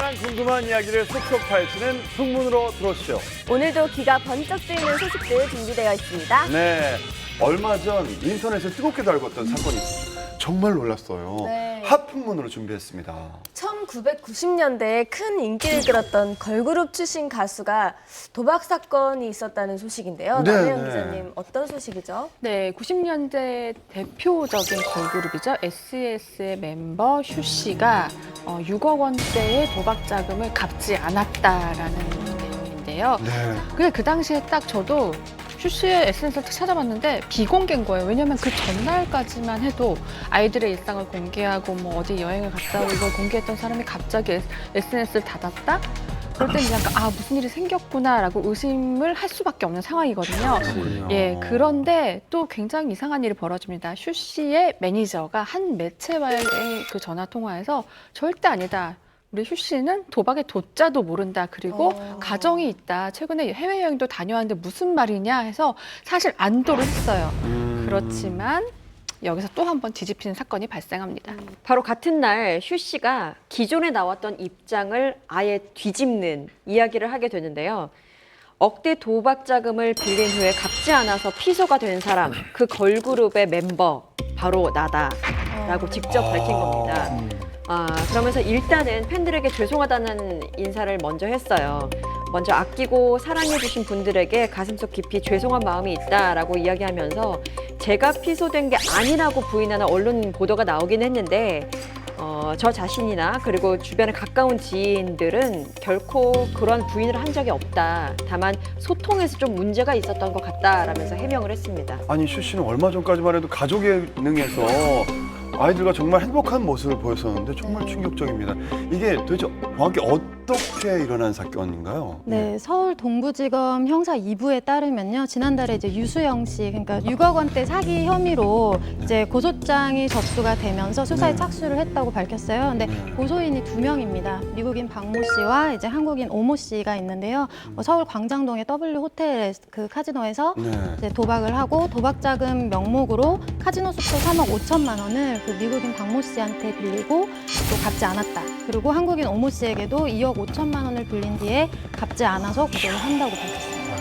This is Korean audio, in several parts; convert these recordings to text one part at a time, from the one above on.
가장 궁금한 이야기를 속속 파헤치는 풍문으로 들어오시죠. 오늘도 귀가 번쩍 뜨이는 소식들 준비되어 있습니다. 네, 얼마 전 인터넷을 뜨겁게 달궜던 사건이 있었죠. 정말 놀랐어요. 네. 핫풍문으로 준비했습니다. 1990년대에 큰 인기를 끌었던 걸그룹 출신 가수가 도박 사건이 있었다는 소식인데요. 네, 남혜영 네. 기자님, 어떤 소식이죠? 네, 90년대 대표적인 걸그룹이죠. SES의 멤버 슈 씨가 6억 원대의 도박 자금을 갚지 않았다라는 내용인데요. 네. 근데 그 당시에 딱 저도 슈 씨의 SNS를 찾아봤는데 비공개인 거예요. 왜냐면 그 전날까지만 해도 아이들의 일상을 공개하고 뭐 어디 여행을 갔다 오고 이걸 공개했던 사람이 갑자기 SNS를 닫았다? 그럴 때는 약간 무슨 일이 생겼구나라고 의심을 할 수밖에 없는 상황이거든요. 그렇군요. 예, 그런데 또 굉장히 이상한 일이 벌어집니다. 슈 씨의 매니저가 한 매체와의 그 전화 통화에서 절대 아니다. 우리 슈 씨는 도박의 도자도 모른다. 그리고 가정이 있다. 최근에 해외여행도 다녀왔는데 무슨 말이냐 해서 사실 안도를 했어요. 그렇지만 여기서 또 한 번 뒤집히는 사건이 발생합니다. 바로 같은 날 슈 씨가 기존에 나왔던 입장을 아예 뒤집는 이야기를 하게 되는데요. 억대 도박 자금을 빌린 후에 갚지 않아서 피소가 된 사람, 그 걸그룹의 멤버 바로 나다라고 직접 밝힌 겁니다. 그러면서 일단은 팬들에게 죄송하다는 인사를 먼저 했어요. 먼저 아끼고 사랑해주신 분들에게 가슴속 깊이 죄송한 마음이 있다라고 이야기하면서 제가 피소된 게 아니라고 부인하는 언론 보도가 나오긴 했는데 저 자신이나 그리고 주변에 가까운 지인들은 결코 그런 부인을 한 적이 없다. 다만 소통에서 좀 문제가 있었던 것 같다라면서 해명을 했습니다. 아니, 슈 씨는 얼마 전까지만 해도 가족에 능해서 아이들과 정말 행복한 모습을 보였었는데 정말 충격적입니다. 이게 도대체 정확히 어떻게 일어난 사건인가요? 네, 서울 동부지검 형사 2부에 따르면요. 지난달에 이제 유수영 씨, 그러니까 6억 원대 사기 혐의로 이제 고소장이 접수가 되면서 수사에 착수를 했다고 밝혔어요. 근데 고소인이 2명입니다. 미국인 박모 씨와 이제 한국인 오모 씨가 있는데요. 서울 광장동의 W 호텔 그 카지노에서 이제 도박을 하고 도박 자금 명목으로 카지노 수표 3억 5천만 원을 그 미국인 박모 씨한테 빌리고 또 갚지 않았다. 그리고 한국인 오모 씨에게도 2억 5천만 원을 빌린 뒤에 갚지 않아서 고소를 한다고 밝혔습니다.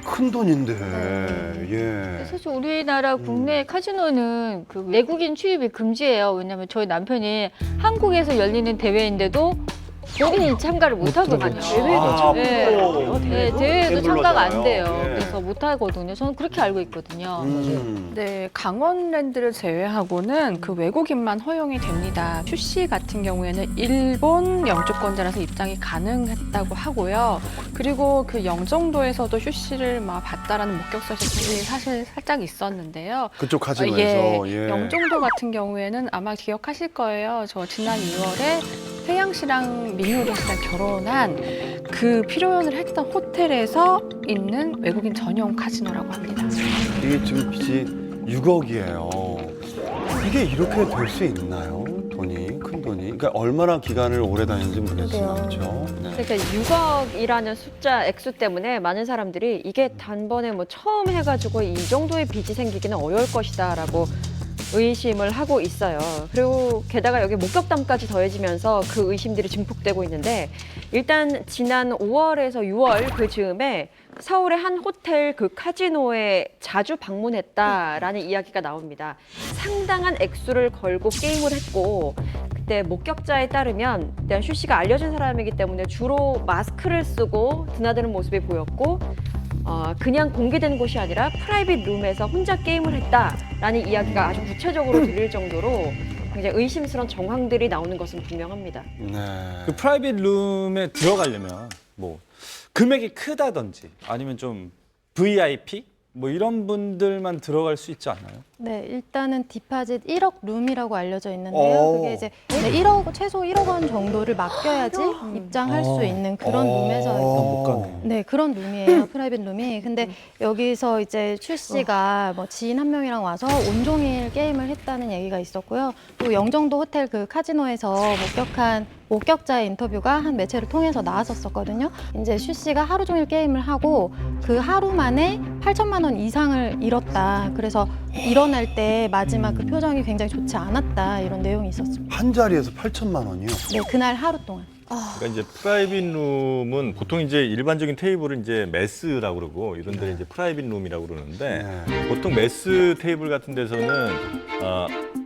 큰 돈인데, 예. 사실 우리나라 국내 카지노는 그 외국인 출입이 금지예요. 왜냐하면 저희 남편이 한국에서 열리는 대회인데도 본인이 참가를 못 하거든요. 대회도 네, 대회도 참가가 안 돼요. 예. 그래서 못 하거든요. 저는 그렇게 알고 있거든요. 네, 강원랜드를 제외하고는 그 외국인만 허용이 됩니다. 슈 씨 같은 경우에는 일본 영주권자라서 입장이 가능했다고 하고요. 그리고 그 영종도에서도 슈 씨를 막 봤다라는 목격 사실이 사실 살짝 있었는데요. 그쪽 카지노에서. 예, 영종도 같은 경우에는 아마 기억하실 거예요. 저 지난 2월에 혜영 씨랑 민효린 씨랑 결혼한 그 피로연을 했던 호텔에서 있는 외국인 전용 카지노라고 합니다. 이게 지금 빚이 6억이에요. 이게 이렇게 될 수 있나요? 돈이, 큰 돈이. 그러니까 얼마나 기간을 오래 다녔는지 모르겠지만, 그렇죠? 네. 그러니까 6억이라는 숫자 액수 때문에 많은 사람들이 이게 단번에 뭐 처음 해가지고 이 정도의 빚이 생기기는 어려울 것이다라고 의심을 하고 있어요. 그리고 게다가 여기 목격담까지 더해지면서 그 의심들이 증폭되고 있는데 일단 지난 5월에서 6월 그 즈음에 서울의 한 호텔 그 카지노에 자주 방문했다라는 이야기가 나옵니다. 상당한 액수를 걸고 게임을 했고 그때 목격자에 따르면 일단 슈 씨가 알려진 사람이기 때문에 주로 마스크를 쓰고 드나드는 모습이 보였고 그냥 공개된 곳이 아니라 프라이빗 룸에서 혼자 게임을 했다라는 이야기가 아주 구체적으로 들릴 정도로 굉장히 의심스러운 정황들이 나오는 것은 분명합니다. 네. 그 프라이빗 룸에 들어가려면 뭐 금액이 크다든지 아니면 좀 VIP 뭐 이런 분들만 들어갈 수 있지 않나요? 네, 일단은 디파짓 1억 룸이라고 알려져 있는데요. 그게 이제 1억, 최소 1억 원 정도를 맡겨야지 입장할 수 있는 그런 룸에서 못 가네. 네, 그런 룸이에요. 프라이빗 룸이. 근데 여기서 이제 슈 씨가 뭐 지인 한 명이랑 와서 온종일 게임을 했다는 얘기가 있었고요. 또 영종도 호텔 그 카지노에서 목격한 목격자의 인터뷰가 한 매체를 통해서 나왔었거든요. 이제 슈 씨가 하루 종일 게임을 하고 그 하루 만에 8천만 원 이상을 잃었다. 그래서 일어날 때 마지막 그 표정이 굉장히 좋지 않았다. 이런 내용이 있었습니다. 한 자리에서 8천만 원이요? 네, 그날 하루 동안. 그러니까 이제 프라이빗 rum은 보통 이제 일반적인 테이블은 이제 메스라고 그러고 이런 데는 이제 프라이빗 룸이라고 그러는데 네. 보통 메스 테이블 같은 데서는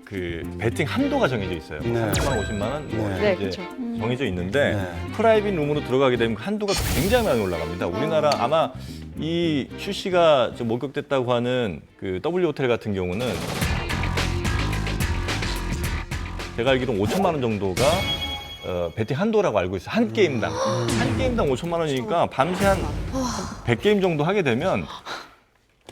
그 베팅 한도가 정해져 있어요. 네. 30만 원, 50만 원 뭐 네. 네, 이제 그렇죠. 정해져 있는데 네. 프라이빗 룸으로 들어가게 되면 한도가 굉장히 많이 올라갑니다. 우리나라 아마 이 슈 씨가 좀 목격됐다고 하는 그 W 호텔 같은 경우는 제가 알기로는 5천만 원 정도가 베팅 한도라고 알고 있어요. 한 게임당. 한 게임당 5천만 원이니까 밤새 한 100게임 정도 하게 되면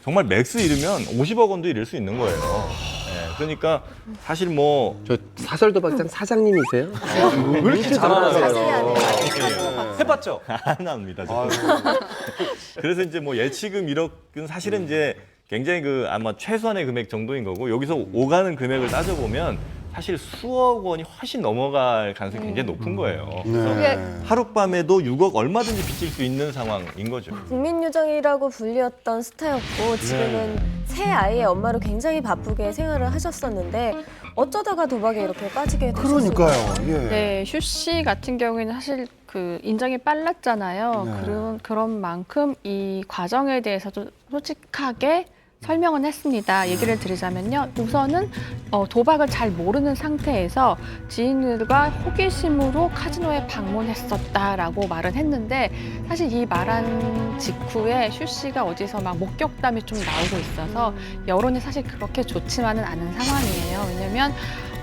정말 맥스 잃으면 50억 원도 잃을 수 있는 거예요. 네, 그러니까 사실 뭐 저 사설 도박장 사장님이세요? 왜 이렇게 자세히 안 해요. 해봤죠? 안 합니다. 그래서 이제 뭐 예치금 1억은 사실은 이제 굉장히 그 아마 최소한의 금액 정도인 거고 여기서 오가는 금액을 따져보면 사실 수억 원이 훨씬 넘어갈 가능성이 굉장히 높은 거예요. 네. 하룻밤에도 6억 얼마든지 빚질 수 있는 상황인 거죠. 국민요정이라고 불리웠던 스타였고 지금은 새 아이의 엄마로 굉장히 바쁘게 생활을 하셨었는데 어쩌다가 도박에 이렇게 빠지게 되셨을까요? 그러니까요. 예. 네, 슈 씨 같은 경우에는 사실 그 인정이 빨랐잖아요. 네. 그런 만큼 이 과정에 대해서도 솔직하게 설명은 했습니다. 얘기를 드리자면요. 우선은 도박을 잘 모르는 상태에서 지인들과 호기심으로 카지노에 방문했었다라고 말은 했는데 사실 이 말한 직후에 슈 씨가 어디서 막 목격담이 좀 나오고 있어서 여론이 사실 그렇게 좋지만은 않은 상황이에요. 왜냐면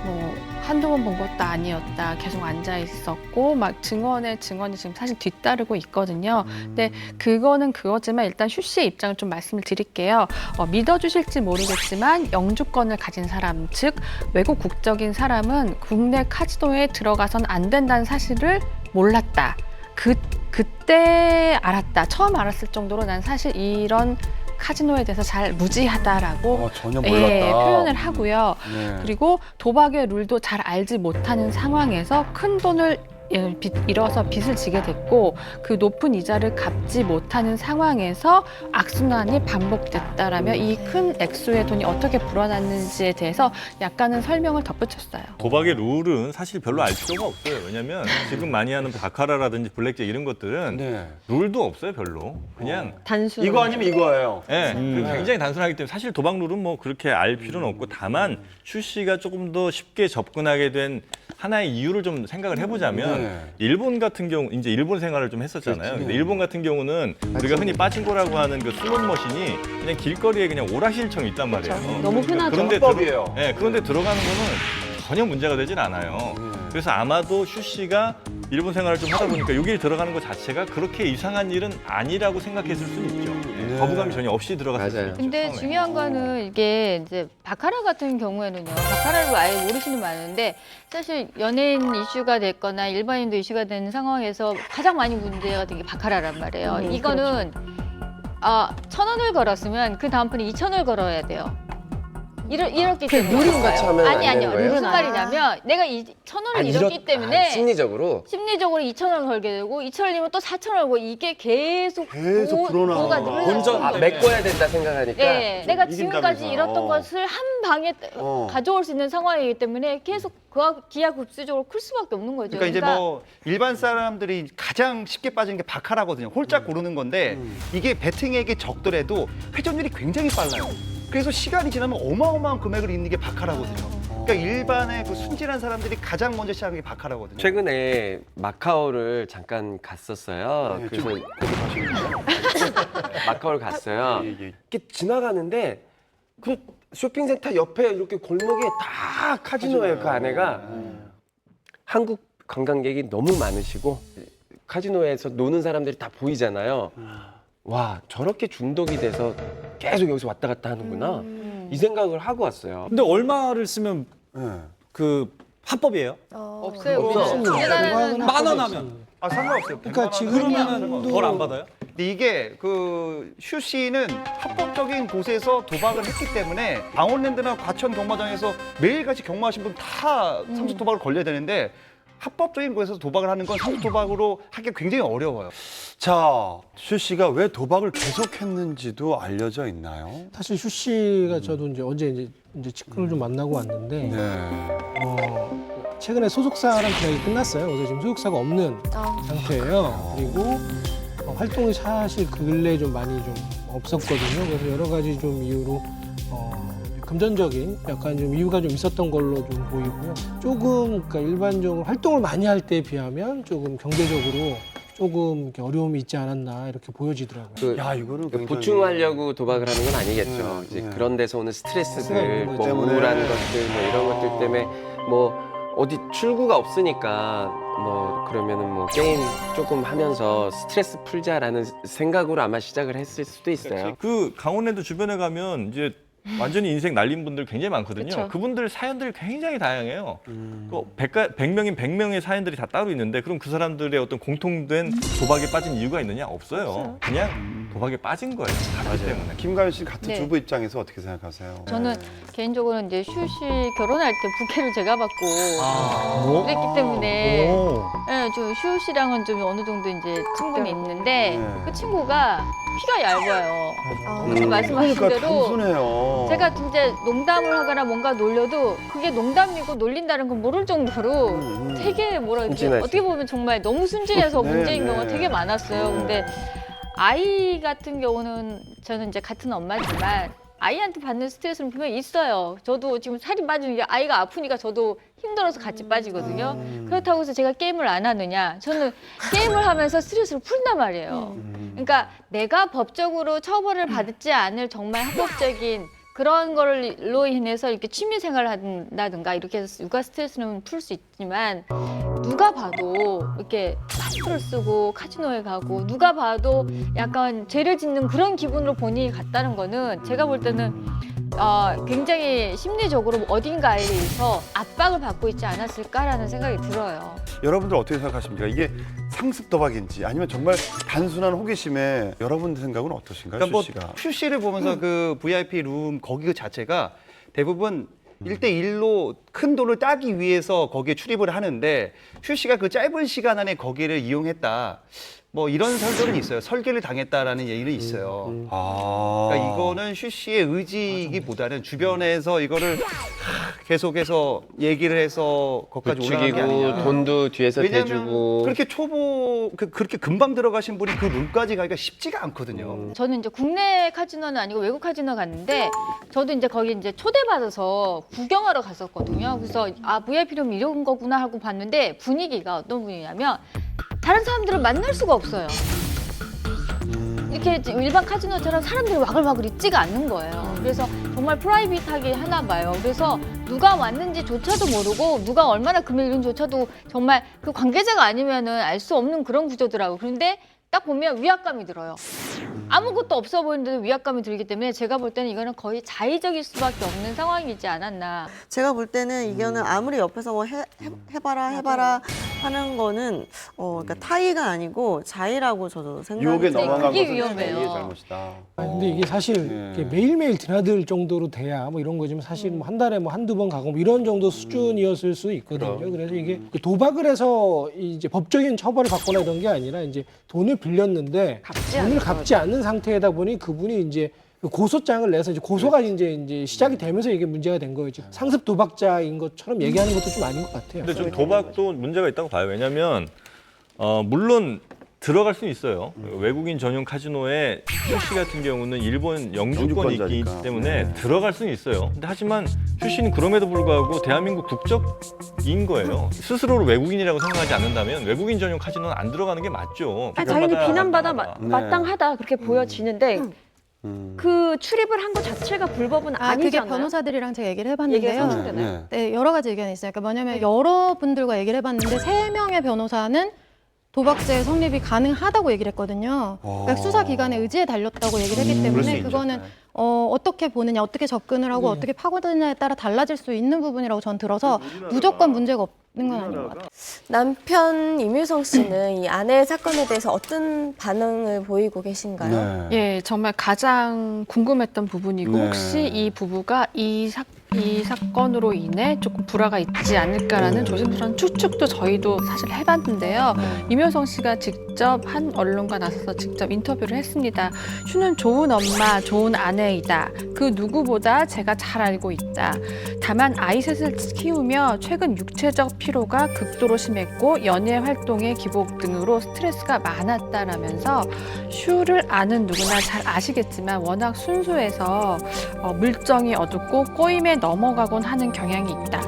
뭐 한두 번 본 것도 아니었다. 계속 앉아 있었고 막 증언이 지금 사실 뒤따르고 있거든요. 근데 그거는 그거지만 일단 슈 씨의 입장을 좀 말씀을 드릴게요. 믿어주실지 모르겠지만 영주권을 가진 사람, 즉 외국 국적인 사람은 국내 카지노에 들어가선 안 된다는 사실을 몰랐다. 그때 알았다. 처음 알았을 정도로 난 사실 이런 카지노에 대해서 잘 무지하다라고 전혀 몰랐다. 표현을 하고요. 네. 그리고 도박의 룰도 잘 알지 못하는 상황에서 큰 돈을 잃어서 빚을 지게 됐고 그 높은 이자를 갚지 못하는 상황에서 악순환이 반복됐다라며 이 큰 액수의 돈이 어떻게 불어났는지에 대해서 약간은 설명을 덧붙였어요. 도박의 룰은 사실 별로 알 필요가 없어요. 왜냐면 지금 많이 하는 바카라라든지 블랙잭 이런 것들은 네. 룰도 없어요, 별로. 그냥 단순. 이거 아니면 이거예요. 네, 굉장히 단순하기 때문에 사실 도박 룰은 뭐 그렇게 알 필요는 없고 다만 슈 씨가 조금 더 쉽게 접근하게 된 하나의 이유를 좀 생각을 해보자면 네. 일본 같은 경우 이제 일본 생활을 좀 했었잖아요. 근데 일본 같은 경우는 우리가 흔히 빠진코라고 하는 그 슬롯 머신이 그냥 길거리에 그냥 오락실처럼 있단 말이에요. 너무 흔하죠. 그런데 합법이에요. 네, 그런데 들어가는 거는 전혀 문제가 되질 않아요. 그래서 아마도 슈 씨가 일본 생활을 좀 하다 보니까 여기 들어가는 것 자체가 그렇게 이상한 일은 아니라고 생각했을 수는 있죠. 네. 거부감이 전혀 없이 들어갔을 수 맞아요. 있죠. 근데 처음에. 중요한 거는 이게 이제 바카라 같은 경우에는요. 바카라를 아예 모르시는 분 많은데 사실 연예인 이슈가 됐거나 일반인도 이슈가 되는 상황에서 가장 많이 문제가 된 게 바카라란 말이에요. 이거는 1,000원을 걸었으면 그 다음 판에 2,000원을 걸어야 돼요. 이렇기 때문에. 누림같이 하면 안 아니요. 되는 거예요? 무슨 말이냐면 내가 1,000원을 잃었기 때문에 심리적으로 심리적으로 2,000원 걸게 되고 2,000원이면 또 4,000원 걸고 이게 계속 불어나. 도가 늘어나는 본전. 거죠. 메꿔야 된다 생각하니까 네, 내가 이긴다면서. 지금까지 잃었던 것을 한 방에 가져올 수 있는 상황이기 때문에 계속 기하급수적으로 클 수밖에 없는 거죠. 그러니까 이제 뭐 일반 사람들이 가장 쉽게 빠지는 게 바카라거든요. 홀짝 고르는 건데 이게 베팅액이 적더라도 회전율이 굉장히 빨라요. 그래서 시간이 지나면 어마어마한 금액을 잃는 게 바카라거든요. 그러니까 일반의 그 순진한 사람들이 가장 먼저 시작하는 게 바카라거든요. 최근에 마카오를 잠깐 갔었어요. 네, 그래서 좀 마카오를 갔어요. 예, 예. 이렇게 지나가는데 그 쇼핑센터 옆에 이렇게 골목에 다 카지노예요. 그 안에가 한국 관광객이 너무 많으시고 카지노에서 노는 사람들이 다 보이잖아요. 와, 저렇게 중독이 돼서 계속 여기서 왔다 갔다 하는구나. 이 생각을 하고 왔어요. 근데 얼마를 쓰면 네. 그 합법이에요? 없어요. 없어. 우리나라는 10,000원 하면. 상관없어요. 그러니까 100만 지금은 덜 안 받아요? 근데 이게 그 슈 씨는 합법적인 곳에서 도박을 했기 때문에 강원랜드나 과천 경마장에서 매일같이 경마하신 분 다 삼수 도박을 걸려야 되는데 합법적인 곳에서 도박을 하는 건 상습 도박으로 하기 굉장히 어려워요. 자, 슈 씨가 왜 도박을 계속했는지도 알려져 있나요? 사실 슈 씨가 저도 이제 어제 이제 친구를 좀 만나고 왔는데 네. 최근에 소속사랑 계약이 끝났어요. 그래서 지금 소속사가 없는 상태예요. 그리고 활동이 사실 근래에 좀 많이 좀 없었거든요. 그래서 여러 가지 좀 이유로 금전적인 약간 좀 이유가 좀 있었던 걸로 좀 보이고요. 조금 그러니까 일반적으로 활동을 많이 할 때에 비하면 조금 경제적으로 조금 이렇게 어려움이 있지 않았나 이렇게 보여지더라고요. 야, 이거는 굉장히 보충하려고 도박을 하는 건 아니겠죠. 이제 그런 데서 오는 스트레스들, 뭐 때문에. 우울한 것들, 뭐 이런 것들 때문에 뭐 어디 출구가 없으니까 뭐 그러면은 뭐 게임 조금 하면서 스트레스 풀자라는 생각으로 아마 시작을 했을 수도 있어요. 그 강원랜드 주변에 가면 이제 완전히 인생 날린 분들 굉장히 많거든요. 그쵸. 그분들 사연들이 굉장히 다양해요. 그 100명인 100명의 사연들이 다 따로 있는데 그럼 그 사람들의 어떤 공통된 도박에 빠진 이유가 있느냐? 없어요. 그냥 도박에 빠진 거예요. 그렇기 때문에. 김가연 씨 같은 네. 주부 입장에서 어떻게 생각하세요? 저는 개인적으로 이제 슈 씨 결혼할 때 부케를 제가 받고 뭐? 그랬기 때문에 예, 슈 씨랑은 좀 어느 정도 이제 친분이 있는데 네. 그 친구가 피가 얇아요. 아, 말씀하신 그러니까 대로 단순해요. 제가 진짜 농담을 하거나 뭔가 놀려도 그게 농담이고 놀린다는 걸 모를 정도로 되게 뭐라 그러지 순진하지. 어떻게 보면 정말 너무 순진해서 네, 문제인 네. 경우가 되게 많았어요. 네. 근데 아이 같은 경우는 저는 이제 같은 엄마지만 아이한테 받는 스트레스는 분명히 있어요. 저도 지금 살이 빠지는 게 아이가 아프니까 저도 힘들어서 같이 빠지거든요. 그렇다고 해서 제가 게임을 안 하느냐? 저는 게임을 하면서 스트레스를 푼단 말이에요. 그러니까 내가 법적으로 처벌을 받지 않을 정말 합법적인 그런 걸로 인해서 이렇게 취미 생활을 한다든가 이렇게 해서 육아 스트레스는 풀 수 있지만 누가 봐도 이렇게 카드를 쓰고 카지노에 가고 누가 봐도 약간 죄를 짓는 그런 기분으로 본인이 갔다는 거는 제가 볼 때는 굉장히 심리적으로 어딘가에서 압박을 받고 있지 않았을까라는 생각이 들어요. 여러분들 어떻게 생각하십니까? 이게 상습 도박인지 아니면 정말 단순한 호기심에 여러분들 생각은 어떠신가요, 그러니까 뭐 슈 씨가? 슈 씨를 보면서 그 VIP 룸 거기 그 자체가 대부분 1대1로 큰 돈을 따기 위해서 거기에 출입을 하는데 슈 씨가 그 짧은 시간 안에 거기를 이용했다. 뭐 이런 설정은 있어요. 설계를 당했다라는 얘기는 있어요. 아. 그러니까 이거는 슈 씨의 의지이기보다는 주변에서 이거를 계속해서 얘기를 해서 거기까지 올라간 게 아니냐. 부추기고 돈도 뒤에서 왜냐면 대주고 그렇게 그렇게 금방 들어가신 분이 그 룸까지 가기가 쉽지가 않거든요. 저는 이제 국내 카지노는 아니고 외국 카지노 갔는데 저도 이제 거기 이제 초대받아서 구경하러 갔었거든요. 그래서 VIP룸 이런 거구나 하고 봤는데 분위기가 어떤 분위기냐면 다른 사람들을 만날 수가 없어요. 이렇게 일반 카지노처럼 사람들이 와글와글 있지가 않는 거예요. 그래서 정말 프라이빗하게 하나 봐요. 그래서 누가 왔는지조차도 모르고 누가 얼마나 금액인지조차도 정말 그 관계자가 아니면은 알 수 없는 그런 구조더라고요. 그런데 딱 보면 위압감이 들어요. 아무것도 없어 보이는데도 위압감이 들기 때문에 제가 볼 때는 이거는 거의 자의적일 수밖에 없는 상황이지 않았나. 제가 볼 때는 이거는 아무리 옆에서 뭐 해봐라 하는 거는 그러니까 타의가 아니고 자의라고 저도 유혹에 생각해요. 넘어간 그게 것은 위험해요. 자기의 잘못이다. 근데 이게 사실 네. 이렇게 매일매일 드나들 정도로 돼야 뭐 이런 거지만 사실 뭐 한 달에 뭐 한두 번 가고 뭐 이런 정도 수준이었을 수 있거든요. 그래서 이게 그 도박을 해서 이제 법적인 처벌을 받거나 이런 게 아니라 이제 돈을 빌렸는데 돈을 갚지 않는 상태이다 보니 그분이 이제 그 고소장을 내서 이제 고소가 이제 시작이 되면서 이게 문제가 된 거예요. 상습 도박자인 것처럼 얘기하는 것도 좀 아닌 것 같아요. 근데 좀 도박도 문제가 있다고 봐요. 왜냐하면 물론 들어갈 수 있어요. 외국인 전용 카지노에 슈씨 같은 경우는 일본 영주권이 있기 영주권자니까. 때문에 네. 들어갈 수는 있어요. 근데 하지만 슈씨는 그럼에도 불구하고 대한민국 국적인 거예요. 스스로를 외국인이라고 생각하지 않는다면 외국인 전용 카지노는 안 들어가는 게 맞죠. 당연히 비난받아 네. 마땅하다 그렇게 보여지는데 그 출입을 한 것 자체가 불법은 그게 아니잖아요. 변호사들이랑 제가 얘기를 얘기가 해봤는데요. 상충되나요? 네, 여러 가지 의견이 있어요. 그러니까 뭐냐면 여러분들과 얘기를 해봤는데 3명의 변호사는 도박죄 성립이 가능하다고 얘기를 했거든요. 그러니까 수사기관의 의지에 달렸다고 얘기를 했기 그럴 수 때문에 있죠. 그거는 네. 어떻게 보느냐, 어떻게 접근을 하고 어떻게 파고드느냐에 따라 달라질 수 있는 부분이라고 전 들어서 무조건 문제가 없는 건 아닌 것 같아요. 남편 임유성 씨는 이 아내의 사건에 대해서 어떤 반응을 보이고 계신가요? 네. 예, 정말 가장 궁금했던 부분이고 네. 혹시 이 부부가 이 사건으로 인해 조금 불화가 있지 않을까라는 조심스러운 추측도 저희도 사실 해봤는데요. 임효성 씨가 직접 한 언론과 나서서 직접 인터뷰를 했습니다. 슈는 좋은 엄마, 좋은 아내이다. 그 누구보다 제가 잘 알고 있다. 다만 아이 셋을 키우며 최근 육체적 피로가 극도로 심했고 연예 활동의 기복 등으로 스트레스가 많았다라면서 슈를 아는 누구나 잘 아시겠지만 워낙 순수해서 물정이 어둡고 꼬임에 넘어가곤 하는 경향이 있다.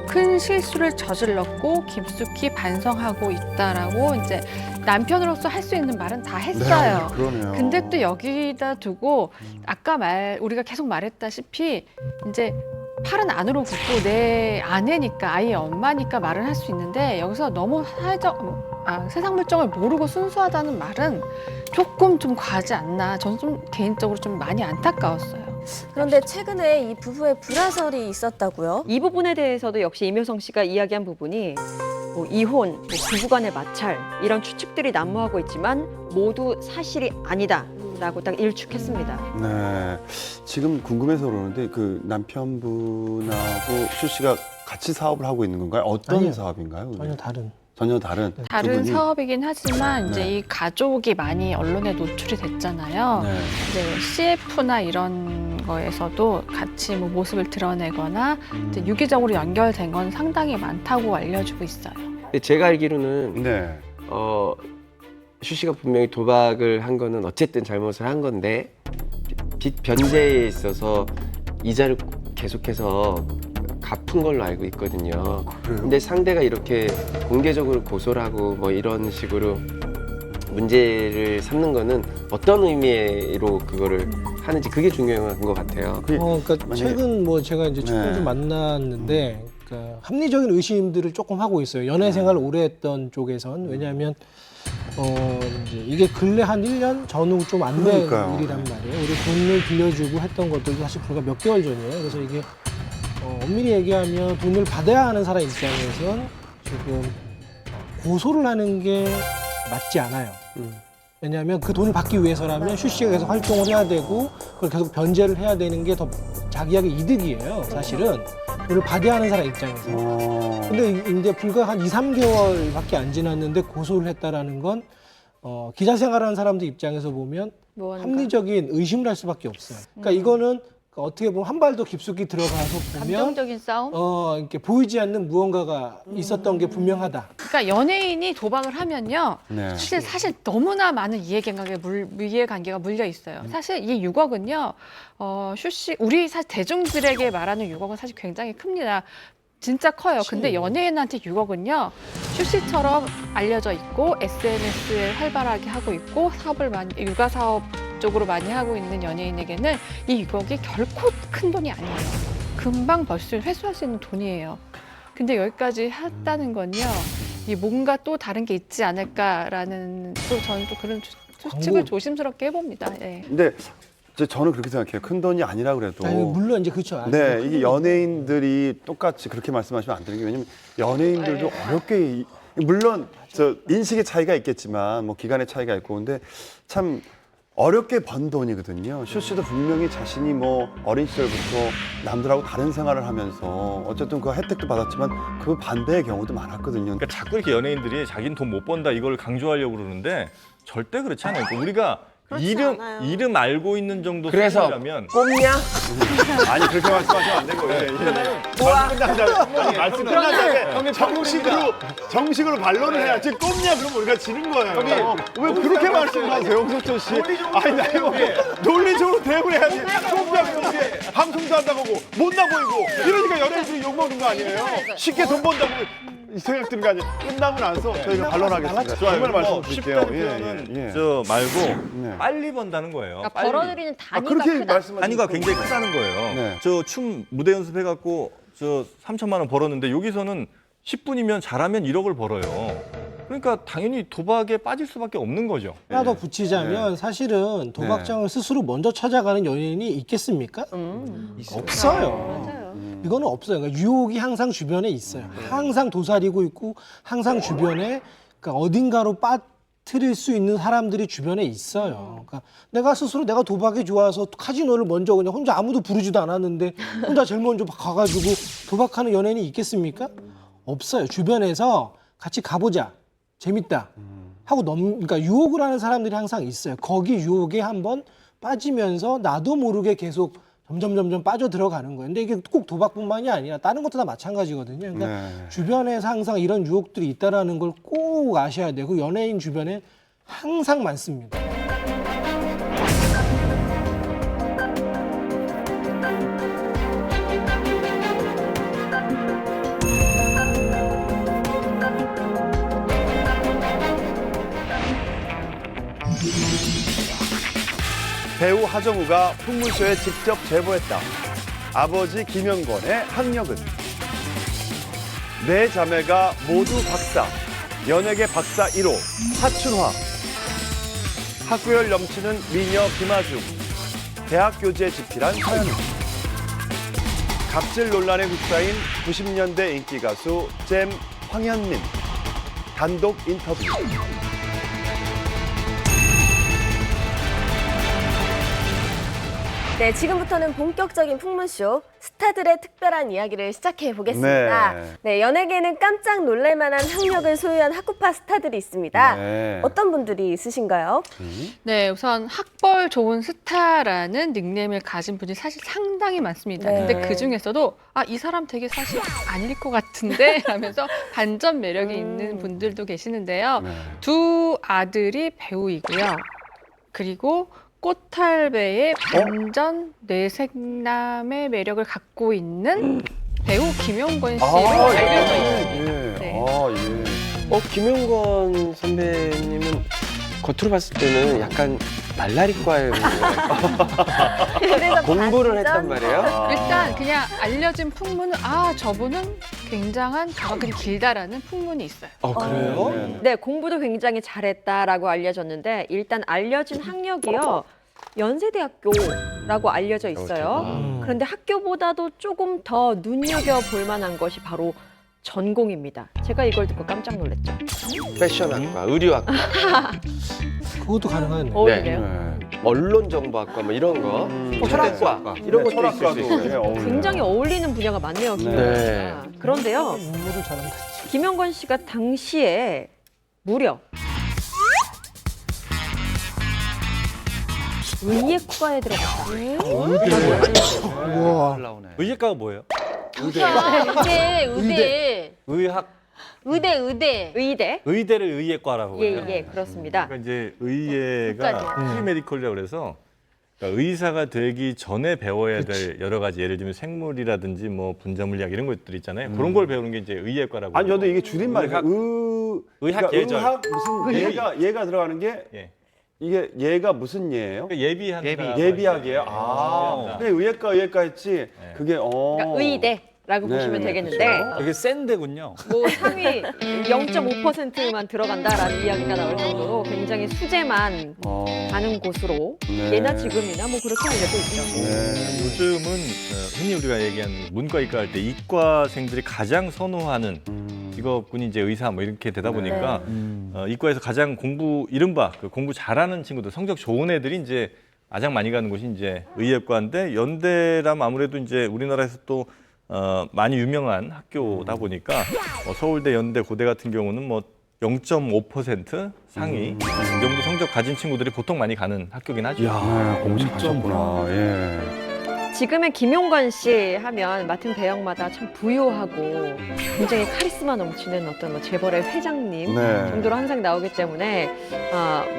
큰 실수를 저질렀고 깊숙이 반성하고 있다라고 이제 남편으로서 할 수 있는 말은 다 했어요. 네, 그러네요. 근데 또 여기다 두고 아까 우리가 계속 말했다시피 이제 팔은 안으로 굽고 내 아내니까 아이의 엄마니까 말을 할 수 있는데 여기서 너무 세상 물정을 모르고 순수하다는 말은 조금 좀 과하지 않나. 저는 좀 개인적으로 좀 많이 안타까웠어요. 그런데 최근에 이 부부의 불화설이 있었다고요? 이 부분에 대해서도 역시 임효성 씨가 이야기한 부분이 뭐 이혼, 뭐 부부간의 마찰 이런 추측들이 난무하고 있지만 모두 사실이 아니다라고 딱 일축했습니다. 네. 지금 궁금해서 그러는데 그 남편분하고 슈 씨가 같이 사업을 하고 있는 건가요? 어떤 아니요. 사업인가요? 전혀 다른. 전혀 다른. 다른 두 분이? 사업이긴 하지만 이제 네. 이 가족이 많이 언론에 노출이 됐잖아요. 네. 이제 CF나 이런 거에서도 같이 뭐 모습을 드러내거나 이제 유기적으로 연결된 건 상당히 많다고 알려주고 있어요. 근데 제가 알기로는 네. 슈 씨가 분명히 도박을 한 거는 어쨌든 잘못을 한 건데 빚 변제에 있어서 이자를 계속해서 갚은 걸로 알고 있거든요. 그래요? 근데 상대가 이렇게 공개적으로 고소를 하고 뭐 이런 식으로 문제를 삼는 거는 어떤 의미로 그거를 하는지 그게 중요한 것 같아요. 그러니까 만약에- 최근 뭐 제가 이제 최근 네. 좀 만났는데 그러니까 합리적인 의심들을 조금 하고 있어요. 연애 생활을 오래 했던 쪽에선. 왜냐하면 이제 이게 근래 한 1년 전후 좀 안 된 그러니까요. 일이란 말이에요. 우리 돈을 빌려주고 했던 것들도 사실 불과 몇 개월 전이에요. 그래서 이게 엄밀히 얘기하면 돈을 받아야 하는 사람 입장에선 지금 고소를 하는 게 맞지 않아요. 왜냐하면 그 돈을 받기 위해서라면 슈 씨가 계속 활동을 해야 되고 그걸 계속 변제를 해야 되는 게 더 자기에게 이득이에요. 사실은 돈을 받아야 하는 사람 입장에서. 근데 이제 불과 한 2, 3개월밖에 안 지났는데 고소를 했다라는 건 기자 생활하는 사람들 입장에서 보면 합리적인 의심을 할 수밖에 없어요. 그러니까 이거는 어떻게 보면 한 발 더 깊숙이 들어가서 보면 감정적인 싸움? 이렇게 보이지 않는 무언가가 있었던 게 분명하다. 그러니까 연예인이 도박을 하면요. 네. 사실 너무나 많은 이해관계가 물려 있어요. 사실 이 6억은요. 슈 씨, 우리 사실 대중들에게 말하는 6억은 사실 굉장히 큽니다. 진짜 커요. 근데 연예인한테 6억은요. 슈 씨처럼 알려져 있고 SNS에 활발하게 하고 있고 사업을 많이 육아 사업 쪽으로 많이 하고 있는 연예인에게는 이 6억이 결코 큰 돈이 아니에요. 금방 회수할 수 있는 돈이에요. 근데 여기까지 했다는 건요. 이 뭔가 또 다른 게 있지 않을까라는 또 저는 또 그런 추측을 조심스럽게 해봅니다. 예. 근데 저는 그렇게 생각해요. 큰 돈이 아니라 그래도. 아니, 물론 이제 그렇죠. 네, 이게 연예인들이 똑같이 그렇게 말씀하시면 안 되는 게 왜냐면 연예인들도 어렵게 물론 저 인식의 차이가 있겠지만 뭐 기간의 차이가 있고 근데 참 어렵게 번 돈이거든요. 슈 씨도 분명히 자신이 뭐 어린 시절부터 남들하고 다른 생활을 하면서 어쨌든 그 혜택도 받았지만 그 반대의 경우도 많았거든요. 그러니까 자꾸 이렇게 연예인들이 자기는 돈 못 번다 이걸 강조하려고 그러는데 절대 그렇지 않아요. 그러니까 우리가 그렇지 않아요. 이름 알고 있는 정도 그래서 수준이라면 꼽냐? 아니 그렇게 말씀하시면 안 되고. 말씀 끝난 다음에 정식으로 반론을 해야지 꼽냐 그러면 우리가 지는 거예요. 왜 그렇게 말씀하세요, 홍석천 씨? 아니 나이고 논리적으로 대응을 해야지. 꼽냐 그렇게 방송도 한다고 하고 못나 보이고 이러니까 연예인들이 욕먹는 거 아니에요? 쉽게 돈 번다고 이 생각 드는 거 아니에요? 끝나고 나서 저희가 반론하겠습니다. 정말 말씀드릴게요. 쉽다는 표현은 저 말고 빨리 번다는 거예요. 그러니까 빨리. 벌어들이는 단위가 그렇게 크다. 말씀하시면 단위가 굉장히 크다는 거예요. 네. 저 춤 무대 연습해갖고 저 3천만 원 벌었는데 여기서는 10분이면 잘하면 1억을 벌어요. 그러니까 당연히 도박에 빠질 수밖에 없는 거죠. 하나 더 붙이자면 사실은 도박장을 스스로 먼저 찾아가는 연예인이 있겠습니까? 없어요. 맞아요. 이거는 없어요. 그러니까 유혹이 항상 주변에 있어요. 항상 도사리고 있고 항상 주변에 그러니까 어딘가로 틀릴 수 있는 사람들이 주변에 있어요. 그러니까 내가 스스로 내가 도박이 좋아서 카지노를 먼저 그냥 혼자 아무도 부르지도 않았는데 혼자 제일 먼저 가가지고 도박하는 연예인이 있겠습니까? 없어요. 주변에서 같이 가보자. 재밌다. 하고 그러니까 유혹을 하는 사람들이 항상 있어요. 거기 유혹에 한번 빠지면서 나도 모르게 계속 점점 빠져 들어가는 거예요. 근데 이게 꼭 도박뿐만이 아니라 다른 것도 다 마찬가지거든요. 그러니까 네. 주변에서 항상 이런 유혹들이 있다라는 걸 꼭 아셔야 되고 연예인 주변에 항상 많습니다. 배우 하정우가 풍문쇼에 직접 제보했다. 아버지 김영권의 학력은? 네 자매가 모두 박사. 연예계 박사 1호 하춘화. 학구열 넘치는 미녀 김아중. 대학 교재 집필한 서현우. 갑질 논란에 휩싸인 90년대 인기 가수 잼 황현민. 단독 인터뷰. 네, 지금부터는 본격적인 풍문쇼 스타들의 특별한 이야기를 시작해 보겠습니다. 네, 연예계에는 깜짝 놀랄만한 학력을 소유한 학구파 스타들이 있습니다. 네. 어떤 분들이 있으신가요? 네, 우선 학벌 좋은 스타라는 닉네임을 가진 분이 사실 상당히 많습니다. 네. 근데 그 중에서도 이 사람 되게 사실 아닐 것 같은데 하면서 반전 매력이 있는 분들도 계시는데요. 네. 두 아들이 배우이고요. 그리고 꽃탈배의 반전 뇌생남의 매력을 갖고 있는 배우 김용건 씨로 알려져 있습니다. 예. 네. 예. 김용건 선배님은 겉으로 봤을 때는 약간 말라리과에 그래서 공부를 반전? 했단 말이에요. 일단 그냥 알려진 풍문은 저분은 굉장한 가각이 길다라는 풍문이 있어요. 그래요? 네, 공부도 굉장히 잘했다라고 알려졌는데 일단 알려진 학력이요. 연세대학교라고 알려져 있어요. 그런데 학교보다도 조금 더 눈여겨볼 만한 것이 바로 전공입니다. 제가 이걸 듣고 깜짝 놀랐죠. 패션학과, 의류학과, 그것도 가능하네요. 어울리네요. 언론정보학과 뭐 이런 거, 철학과 이런 것도 있을 수 있어요. 굉장히 어울리는 분야가 많네요, 김용건 네. 씨가. 그런데요, 공부를 잘한다. 김용건 씨가 당시에 무려 의예과에 들어갔다. 우와. 나오네. 의예과가 뭐예요? 의대. 의학 의대. 의대? 의대를 의예과라고 예, 해요. 예, 그렇습니다. 그러니까 이제 의예가 프리메디컬이라고 그래서 그러니까 의사가 되기 전에 배워야 될 여러 가지 예를 들면 생물이라든지 뭐 분자물리학 이런 것들 있잖아요. 그런 걸 배우는 게 이제 의예과라고. 아니 저도 이게 줄임말이에요. 의학 그러니까 예절. 의학 무슨 얘가 들어가는 게 예. 이게 얘가 무슨 예예요? 그러니까 예비한다. 예비학이에요. 예비한다. 근데 의예과 했지. 그게 그러니까 의대라고 네, 보시면 네, 되겠는데 그렇죠. 되게 센 데군요. 뭐 상위 0.5%만 들어간다라는 이야기가 나올 정도로 굉장히 수재만 가는 곳으로 네. 예나 지금이나 뭐 그렇게 알려져 있죠. 요즘은 흔히 우리가 얘기하는 문과 이과 할 때 이과생들이 가장 선호하는 직업군이 이제 의사 뭐 이렇게 되다 보니까 이과에서 가장 이른바 그 공부 잘하는 친구들, 성적 좋은 애들이 이제 가장 많이 가는 곳이 이제 의예과인데 연대라면 아무래도 이제 우리나라에서 또 많이 유명한 학교다 보니까 서울대, 연대, 고대 같은 경우는 뭐 0.5% 상위 이 정도 성적 가진 친구들이 보통 많이 가는 학교긴 하죠. 야, 공부 잘하셨구나. 예. 지금의 김용건 씨 하면 맡은 배역마다 참 부유하고 굉장히 카리스마 넘치는 어떤 뭐 재벌의 회장님 네. 정도로 항상 나오기 때문에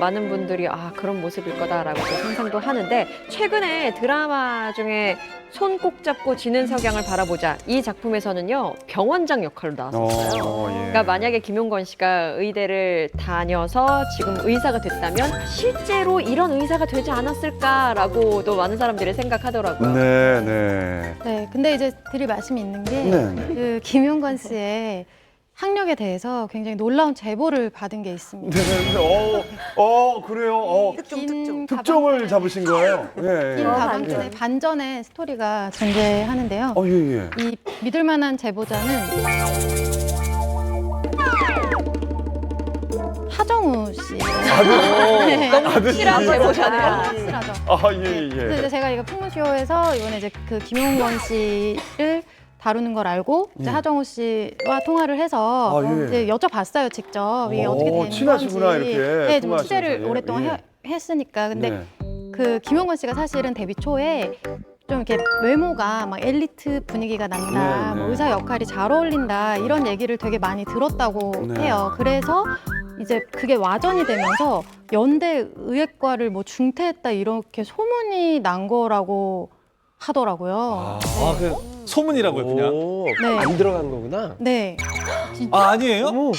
많은 분들이 그런 모습일 거다라고 또 상상도 하는데 최근에 드라마 중에 손 꼭 잡고 지는 석양을 바라보자 이 작품에서는요 병원장 역할로 나왔었어요. 예. 그러니까 만약에 김용건 씨가 의대를 다녀서 지금 의사가 됐다면 실제로 이런 의사가 되지 않았을까라고도 많은 사람들이 생각하더라고요. 네, 네. 네, 근데 이제 드릴 말씀이 있는 게 네, 네. 그 김용건 씨의 학력에 대해서 굉장히 놀라운 제보를 받은 게 있습니다. 네, 그래요. 특종을 잡으신 거예요? 예. 긴 가방끈의 반전의 스토리가 존재하는데요. 예. 이 믿을 만한 제보자는 하정우 씨. 네. 너무 확실한 제보잖아요. 확실하죠. 아, 예, 그래서 예. 이제 제가 이거 풍문쇼에서 이번에 이제 그 김용건 씨를 다루는 걸 알고 이제 예. 하정우 씨와 통화를 해서 아, 예. 이제 여쭤봤어요 직접 이게 어떻게 되는 친하시구나, 건지. 이렇게 네, 좀 통화하시면서. 취재를 예, 오랫동안 예. 했으니까. 근데 네. 그 김용건 씨가 사실은 데뷔 초에 좀 이렇게 외모가 막 엘리트 분위기가 난다, 네, 네. 뭐 의사 역할이 잘 어울린다 이런 얘기를 되게 많이 들었다고 네. 해요. 그래서 이제 그게 와전이 되면서 연대 의예과를 뭐 중퇴했다 이렇게 소문이 난 거라고 하더라고요. 그 소문이라고요, 그냥. 오, 네. 안 들어간 거구나. 네. 아, 아니에요? 어머.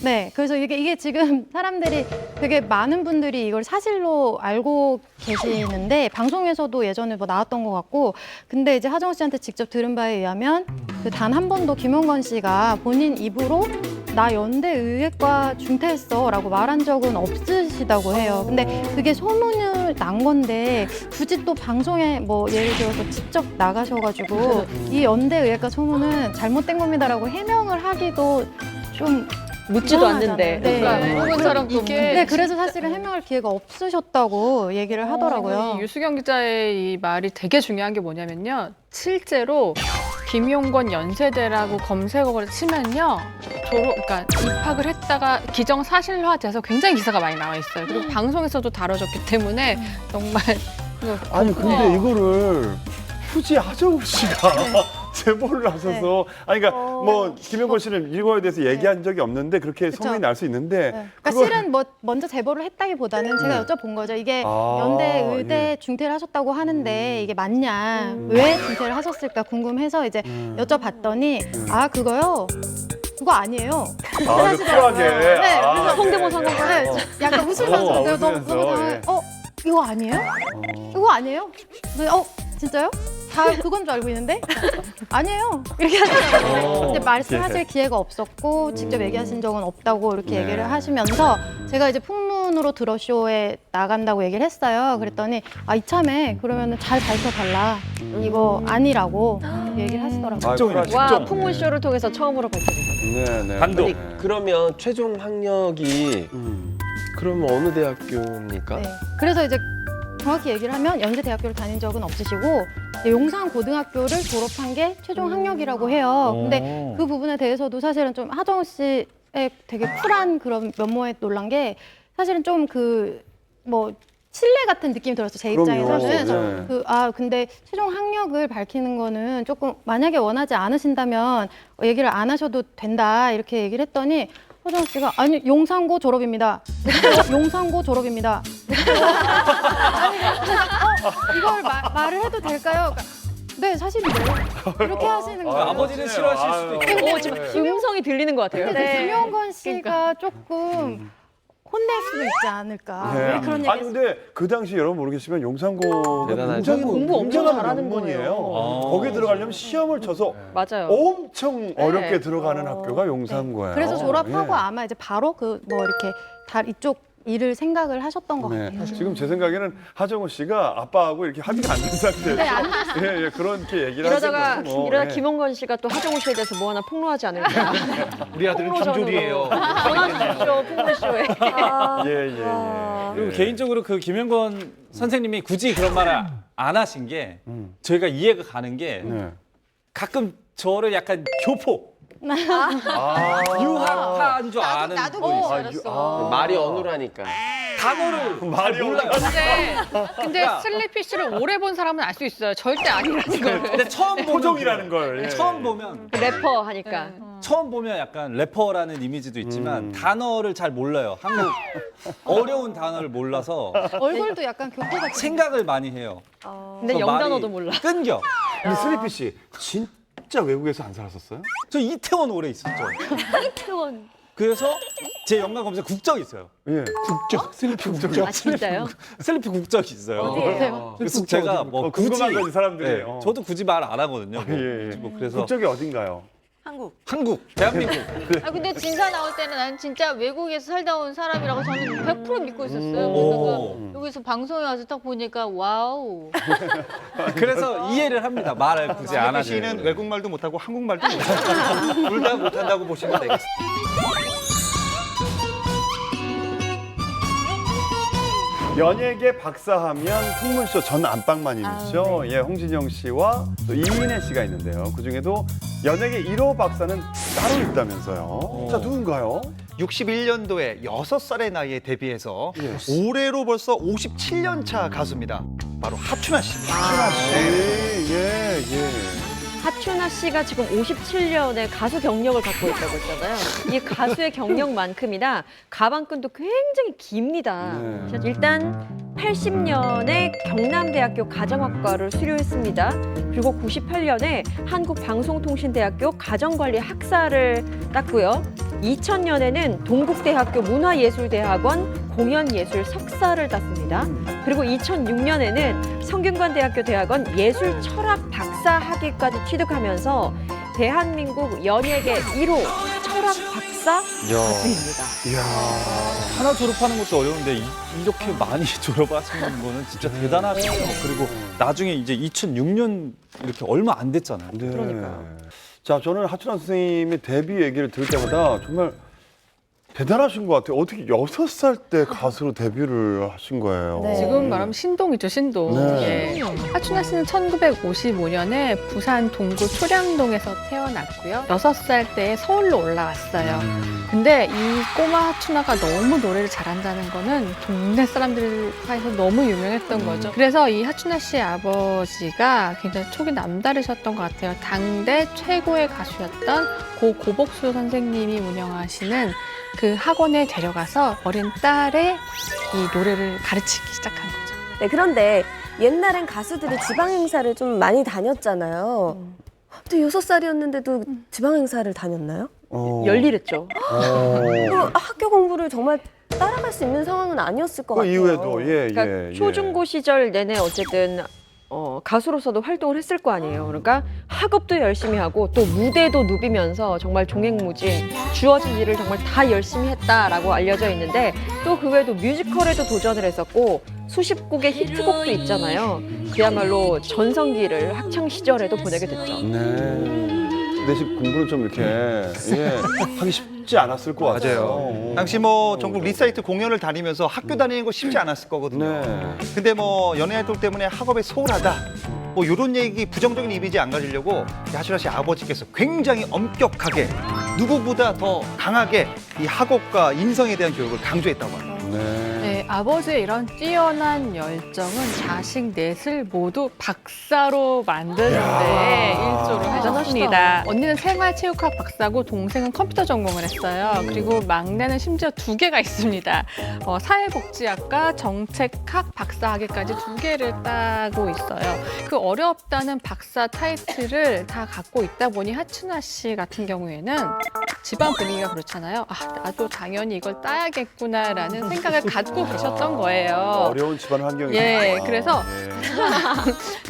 네, 그래서 이게 지금 사람들이 되게 많은 분들이 이걸 사실로 알고 계시는데 방송에서도 예전에 뭐 나왔던 것 같고, 근데 이제 하정우 씨한테 직접 들은 바에 의하면 그 단 한 번도 김용건 씨가 본인 입으로 나 연대 의예과 중퇴했어라고 말한 적은 없으시다고 해요. 근데 그게 소문을 난 건데 굳이 또 방송에 뭐 예를 들어서 직접 나가셔가지고 이 연대 의예과 소문은 잘못된 겁니다라고 해명을 하기도 좀 묻지도 않는데. 네. 그러니까 물어본 사람도 이게 네, 그래서 사실은 해명할 기회가 없으셨다고 얘기를 하더라고요. 이 유수경 기자의 이 말이 되게 중요한 게 뭐냐면요. 실제로 김용건 연세대라고 검색어를 치면요. 그러니까 입학을 했다가 기정사실화돼서 굉장히 기사가 많이 나와 있어요. 그리고 방송에서도 다뤄졌기 때문에 정말 아니, 근데 이거를 굳이 하정우 씨가 제보를 하셔서 아니 그러니까 뭐 김용건 씨는 이거에 대해서 얘기한 적이 없는데 그렇게 그쵸. 소문이 날 수 있는데 네. 그러니까 그걸- 실은 뭐 먼저 제보를 했다기보다는 제가 여쭤본 거죠. 이게 아, 연대 의대 예. 중퇴를 하셨다고 하는데 이게 맞냐, 왜 중퇴를 하셨을까 궁금해서 이제 여쭤봤더니 아 그거요. 그거 아니에요. 아, 쿨하게. 네, 아, 그래서 성대모사 예. 네, 약간 웃으면서 내가 너무 웃으면서, 당황해. 예. 이거 아니에요? 이거 아니에요? 네, 진짜요? 다 그건 줄 알고 있는데 아니에요. 이렇게 하시더라고요. 근데 말씀하실 기회가 없었고 직접 얘기하신 적은 없다고 이렇게 네. 얘기를 하시면서 제가 이제 풍문으로 들어쇼에 나간다고 얘기를 했어요. 그랬더니 이참에 그러면은 잘 밝혀달라. 이거 아니라고 얘기를 하시더라고요. 아, 쿨하시죠? 와, 풍문쇼를 통해서 처음으로 밝혀진 거죠. 네, 네. 단독. 아니, 그러면 최종 학력이 그러면 어느 대학교입니까? 네. 그래서 이제 정확히 얘기를 하면 연세대학교를 다닌 적은 없으시고 용산고등학교를 졸업한 게 최종 학력이라고 해요. 근데 그 부분에 대해서도 사실은 좀 하정우 씨의 되게 쿨한 그런 면모에 놀란 게 사실은 좀 뭐 신뢰 같은 느낌이 들었어요. 제 그럼요. 입장에서는. 네. 근데 최종 학력을 밝히는 거는 조금 만약에 원하지 않으신다면 얘기를 안 하셔도 된다 이렇게 얘기를 했더니 하정우 씨가 아니 용산고 졸업입니다. 용산고 졸업입니다. 아니, 이걸 말을 해도 될까요? 그러니까, 네 사실인데요. 이렇게 하시는 거예요. 아버지는 싫어하실 수도 있고. 지금 음성이 들리는 것 같아요. 근데 김용건 씨가 조금 혼낼 수도 있지 않을까. 왜 그런 얘기? 아니 근데 그 당시 여러분 모르겠지만 용산고가 대단하죠. 굉장히 공부 엄청 굉장한 잘하는 명문이에요. 거예요. 거기 들어가려면 시험을 쳐서 맞아요. 엄청 어렵게 들어가는 학교가 용산고예요. 그래서 졸업하고 예. 아마 이제 바로 뭐 이렇게 이쪽 일을 생각을 하셨던 것 네. 같아요. 지금 제 생각에는 하정우 씨가 아빠하고 이렇게 합의가 안 된 상태에서 네, 안 예, 그렇게 얘기를 하시는 이러다가 거죠. 뭐. 이러다 예. 김홍건 씨가 또 하정우 씨에 대해서 뭐 하나 폭로하지 않을까. 우리 아들은 김조리예요. 쇼 풍문쇼에. 예. 그리고 개인적으로 그 김영건 선생님이 굳이 그런 말을 안 하신 게 저희가 이해가 가는 게 네. 가끔 저를 약간 교포, 유학파인 줄 아는 나도 분이 그럴 줄 있어요. 알았어. 말이 어눌하니까. 단어를 말이 몰라요. 근데 슬리피 씨를 오래 본 사람은 알 수 있어요. 절대 아니라는 걸. 근데 처음 보면 표정이라는 걸. 예. 처음 보면 래퍼 하니까. 처음 보면 약간 래퍼라는 이미지도 있지만 단어를 잘 몰라요. 한국 어려운 단어를 몰라서 얼굴도 약간 교포 같은. 생각을 많이 해요. 근데 그래서 영단어도 말이 몰라. 끊겨. 근데 슬리피 씨 진짜 외국에서 안 살았었어요? 저 이태원 오래 있었죠. 그래서 제 연관 검색 국적이 있어요. 예. 국적, 슬리피 국적. 아, 진짜요? 슬리피 국적이 있어요. 어디예요? 그래서 제가 뭐 굳이 궁금한 거지 사람들이. 네, 저도 굳이 말 안 하거든요. 뭐, 예. 뭐 그래서 국적이 어딘가요? 한국. 한국, 대한민국. 근데 진사 나올 때는 난 진짜 외국에서 살다 온 사람이라고 저는 100% 믿고 있었어요. 오. 그러다가 여기서 방송에 와서 딱 보니까 와우. 그래서 이해를 합니다. 말을 굳이 안 슬리피 하시는. 씨는 외국말도 못하고 한국말도 못하고 둘 다 못한다고 보시면 되겠습니다. 연예계 박사하면 풍문쇼 전 안방마님이죠. 예, 홍진영 씨와 또 이인혜 씨가 있는데요. 그 중에도 연예계 1호 박사는 따로 있다면서요. 자, 누군가요? 61년도에 6살의 나이에 데뷔해서 올해로 벌써 57년 차 가수입니다. 바로 하춘아 씨입니다. 예, 예. 하춘아 씨가 지금 57년의 가수 경력을 갖고 있다고 했잖아요. 이 가수의 경력만큼이나 가방끈도 굉장히 깁니다. 네. 일단 80년에 경남대학교 가정학과를 수료했습니다. 그리고 98년에 한국방송통신대학교 가정관리 학사를 땄고요. 2000년에는 동국대학교 문화예술대학원 공연예술 석사를 땄습니다. 그리고 2006년에는 성균관대학교 대학원 예술철학 박사 학위까지 취득하면서 대한민국 연예계 1호 철학 박사 가수입니다. 하나 졸업하는 것도 어려운데 이렇게 많이 졸업하시는 거는 진짜 대단하시죠. 그리고 나중에 이제 2006년 이렇게 얼마 안 됐잖아요. 네. 그러니까요. 자, 저는 하춘아 선생님의 데뷔 얘기를 들을 때마다 정말 대단하신 것 같아요. 어떻게 6살 때 가수로 데뷔를 하신 거예요? 네. 지금 말하면 신동이죠, 신동. 네. 예. 하춘아 씨는 1955년에 부산 동구 초량동에서 태어났고요. 6살 때 서울로 올라왔어요. 근데 이 꼬마 하춘아가 너무 노래를 잘한다는 거는 동네 사람들 사이에서 너무 유명했던 거죠. 그래서 이 하춘아 씨의 아버지가 굉장히 촉이 남다르셨던 것 같아요. 당대 최고의 가수였던 고 고복수 선생님이 운영하시는 그 학원에 데려가서 어린 딸의 이 노래를 가르치기 시작한 거죠. 네, 그런데 옛날엔 가수들이 지방 행사를 좀 많이 다녔잖아요. 근데 6살이었는데도 지방 행사를 다녔나요? 열일했죠. 그 학교 공부를 정말 따라갈 수 있는 상황은 아니었을 것 그 같아요. 이후에도 그러니까 초중고 시절 내내 어쨌든 가수로서도 활동을 했을 거 아니에요. 그러니까 학업도 열심히 하고 또 무대도 누비면서 정말 종횡무진 주어진 일을 정말 다 열심히 했다라고 알려져 있는데 또 그 외에도 뮤지컬에도 도전을 했었고 수십 곡의 히트곡도 있잖아요. 그야말로 전성기를 학창 시절에도 보내게 됐죠. 네. 대신 공부를 좀 이렇게 하기 쉽지 않았을 것 같아요. 맞아요. 당시 뭐 전국 리사이트 공연을 다니면서 학교 다니는 거 쉽지 않았을 거거든요. 네. 근데 뭐 연예 활동 때문에 학업에 소홀하다. 뭐 이런 얘기 부정적인 이미지 안 가지려고 하춘아 씨 아버지께서 굉장히 엄격하게 누구보다 더 강하게 이 학업과 인성에 대한 교육을 강조했다고 합니다. 네, 아버지의 이런 뛰어난 열정은 자식 넷을 모두 박사로 만드는데 일조를 하셨습니다. 언니는 생활체육학 박사고 동생은 컴퓨터 전공을 했어요. 그리고 막내는 심지어 2개가 있습니다. 사회복지학과 정책학 박사 학위까지 2개를 따고 있어요. 그 어렵다는 박사 타이틀을 다 갖고 있다 보니 하춘아 씨 같은 경우에는 집안 분위기가 그렇잖아요. 아, 나도 당연히 이걸 따야겠구나라는 생각을 갖고 계셨던 거예요. 어려운 집안 환경이죠. 예, 그래서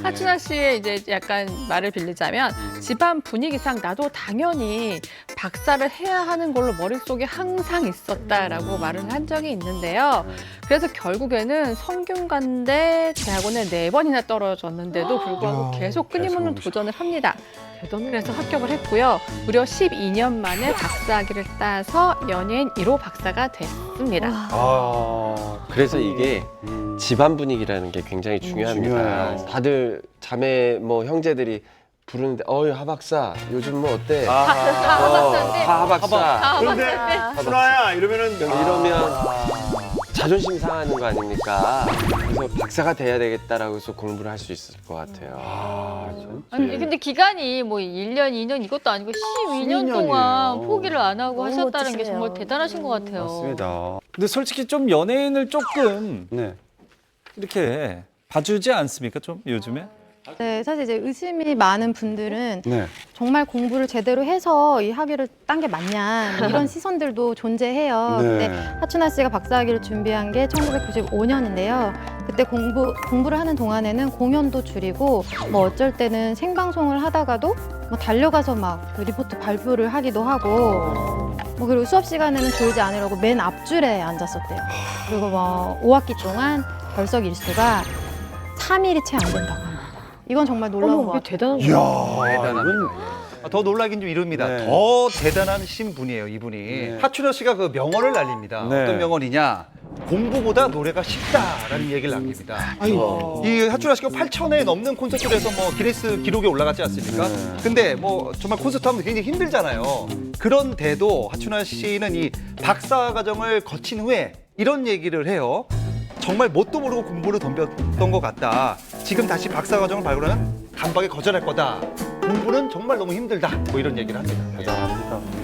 하춘아 씨의 이제 약간 말을 빌리자면 집안 분위기상 나도 당연히 박사를 해야 하는 걸로 머릿속에 항상 있었다라고 말을 한 적이 있는데요. 그래서 결국에는 성균관대 대학원에 4번이나 떨어졌는데도 불구하고 계속 끊임없는 도전을 합니다. 그래서 합격을 했고요. 무려 12년 만에 박사학위를 따서 연예인 1호 박사가 됐습니다. 그래서 이게 집안 분위기라는 게 굉장히 중요합니다. 중요해요. 다들 자매 뭐 형제들이 부르는데 하박사 요즘 뭐 어때? 하박사인데. 하박사. 그런데 하춘아야 이러면은 이러면 자존심 상하는 거 아닙니까? 그래서 박사가 돼야 되겠다라고 해서 공부를 할 수 있을 것 같아요. 아니, 근데 기간이 뭐 1년, 2년 이것도 아니고 12년 12년이에요. 동안 포기를 안 하고 너무 하셨다는 게 멋지시네요. 정말 대단하신 것 같아요. 맞습니다. 근데 솔직히 좀 연예인을 조금 네. 이렇게 봐주지 않습니까? 좀 요즘에? 네, 사실 이제 의심이 많은 분들은 네. 정말 공부를 제대로 해서 이 학위를 딴 게 맞냐 이런 시선들도 존재해요. 네. 근데 하춘아 씨가 박사학위를 준비한 게 1995년인데요. 그때 공부를 하는 동안에는 공연도 줄이고 뭐 어쩔 때는 생방송을 하다가도 뭐 달려가서 막 그 리포트 발표를 하기도 하고 뭐 그리고 수업 시간에는 졸지 않으려고 맨 앞줄에 앉았었대요. 그리고 뭐 5학기 동안 결석 일수가 3일이 채 안 된다고 합니다. 이건 정말 놀라운 것 같아요. 대단한 이야, 이건 더 놀라긴 좀 이릅니다. 네. 더 대단하신 분이에요, 이분이. 네. 하춘아 씨가 그 명언을 날립니다. 네. 어떤 명언이냐? 공부보다 노래가 쉽다라는 얘기를 남깁니다. 아이고. 이 하춘화 씨가 8,000회 넘는 콘서트를 해서 뭐 기네스 기록에 올라갔지 않습니까? 네. 근데 뭐 정말 콘서트 하면 굉장히 힘들잖아요. 그런데도 하춘화 씨는 이 박사 과정을 거친 후에 이런 얘기를 해요. 정말 뭣도 모르고 공부를 덤볐던 것 같다. 지금 다시 박사 과정을 발굴하면 단박에 거절할 거다. 공부는 정말 너무 힘들다. 뭐 이런 얘기를 합니다. 대단합니다.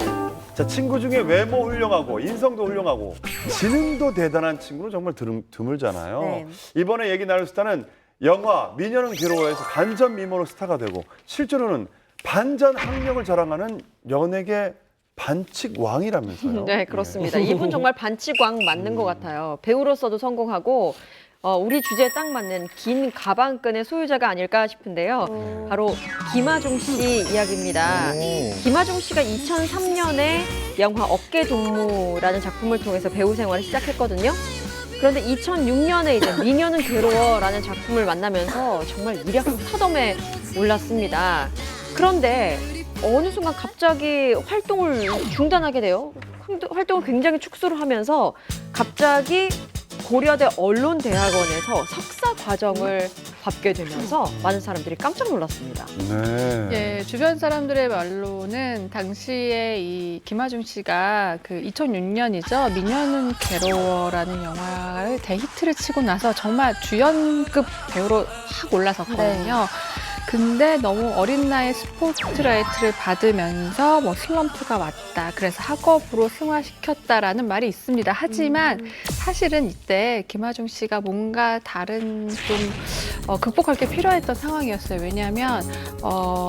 자, 친구 중에 외모 훌륭하고 인성도 훌륭하고 지능도 대단한 친구는 정말 드물잖아요. 네. 이번에 얘기 나눌 스타는 영화 미녀는 괴로워에서 반전 미모로 스타가 되고 실제로는 반전 학력을 자랑하는 연예계 반칙 왕이라면서요. 네, 그렇습니다. 이분 정말 반칙왕 맞는 것 같아요. 배우로서도 성공하고 우리 주제에 딱 맞는 긴 가방끈의 소유자가 아닐까 싶은데요. 바로 김하중 씨 이야기입니다. 김하중 씨가 2003년에 영화 어깨동무라는 작품을 통해서 배우 생활을 시작했거든요. 그런데 2006년에 이제 미녀는 괴로워라는 작품을 만나면서 정말 이력 스타덤에 올랐습니다. 그런데 어느 순간 갑자기 활동을 중단하게 돼요. 활동을 굉장히 축소를 하면서 갑자기 고려대 언론대학원에서 석사 과정을 밟게 되면서 많은 사람들이 깜짝 놀랐습니다. 네. 예, 주변 사람들의 말로는 당시에 이 김하중 씨가 그 2006년이죠. 미녀는 괴로워라는 영화를 대히트를 치고 나서 정말 주연급 배우로 확 올라섰거든요. 근데 너무 어린 나이에 스포트라이트를 받으면서 뭐 슬럼프가 왔다. 그래서 학업으로 승화시켰다라는 말이 있습니다. 하지만 사실은 이때 김하중 씨가 뭔가 다른 좀 극복할 게 필요했던 상황이었어요. 왜냐하면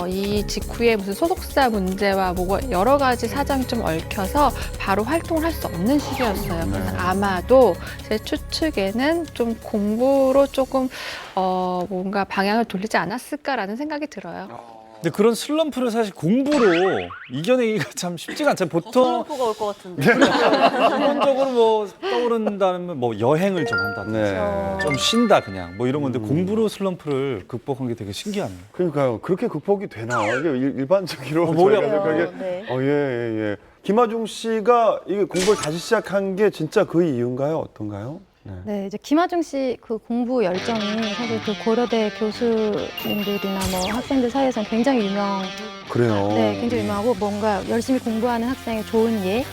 이 직후에 무슨 소속사 문제와 뭐 여러 가지 사정이 좀 얽혀서 바로 활동을 할 수 없는 시기였어요. 그래서 아마도 제 추측에는 좀 공부로 조금 뭔가 방향을 돌리지 않았을까라는 생각이 들어요. 근데 그런 슬럼프를 사실 공부로 이겨내기가 참 쉽지가 않잖아요. 보통 슬럼프가 올 것 같은데. 기본적으로 뭐 떠오른다면 뭐 여행을 좀 한다든지 네. 좀 쉰다 그냥 뭐 이런 건데 공부로 슬럼프를 극복한 게 되게 신기하네요. 그러니까요. 그렇게 극복이 되나요? 이게 일반적으로 머리 저희가 아파요. 그게 네. 예. 김하중 씨가 이게 공부를 다시 시작한 게 진짜 그 이유인가요? 어떤가요? 네, 이제 김하중 씨 그 공부 열정이 사실 그 고려대 교수님들이나 뭐 학생들 사이에서는 굉장히 그래요. 네, 굉장히 유명하고 뭔가 열심히 공부하는 학생의 좋은 예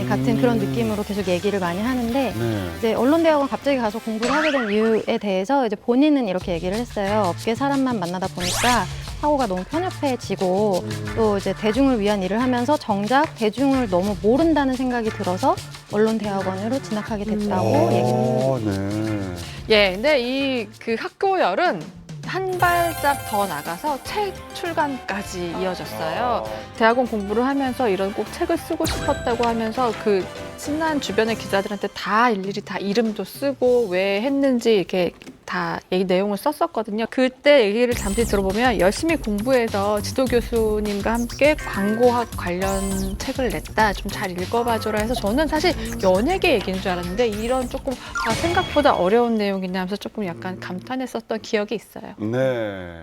같은 그런 느낌으로 계속 얘기를 많이 하는데 네. 이제 언론대학원 갑자기 가서 공부를 하게 된 이유에 대해서 이제 본인은 이렇게 얘기를 했어요. 업계 사람만 만나다 보니까 사고가 너무 편협해지고 또 이제 대중을 위한 일을 하면서 정작 대중을 너무 모른다는 생각이 들어서 언론대학원으로 진학하게 됐다고 얘기했습니다. 네. 예, 근데 이 그 학교열은 한 발짝 더 나가서 책 출간까지 이어졌어요. 대학원 공부를 하면서 이런 꼭 책을 쓰고 싶었다고 하면서 그 친한 주변의 기자들한테 다 일일이 다 이름도 쓰고 왜 했는지 이렇게 다 얘기 내용을 썼었거든요. 그때 얘기를 잠시 들어보면 열심히 공부해서 지도 교수님과 함께 광고학 관련 책을 냈다. 좀 잘 읽어봐줘라 해서 저는 사실 연예계 얘기인 줄 알았는데 이런 조금 생각보다 어려운 내용이냐 하면서 조금 약간 감탄했었던 기억이 있어요. 네.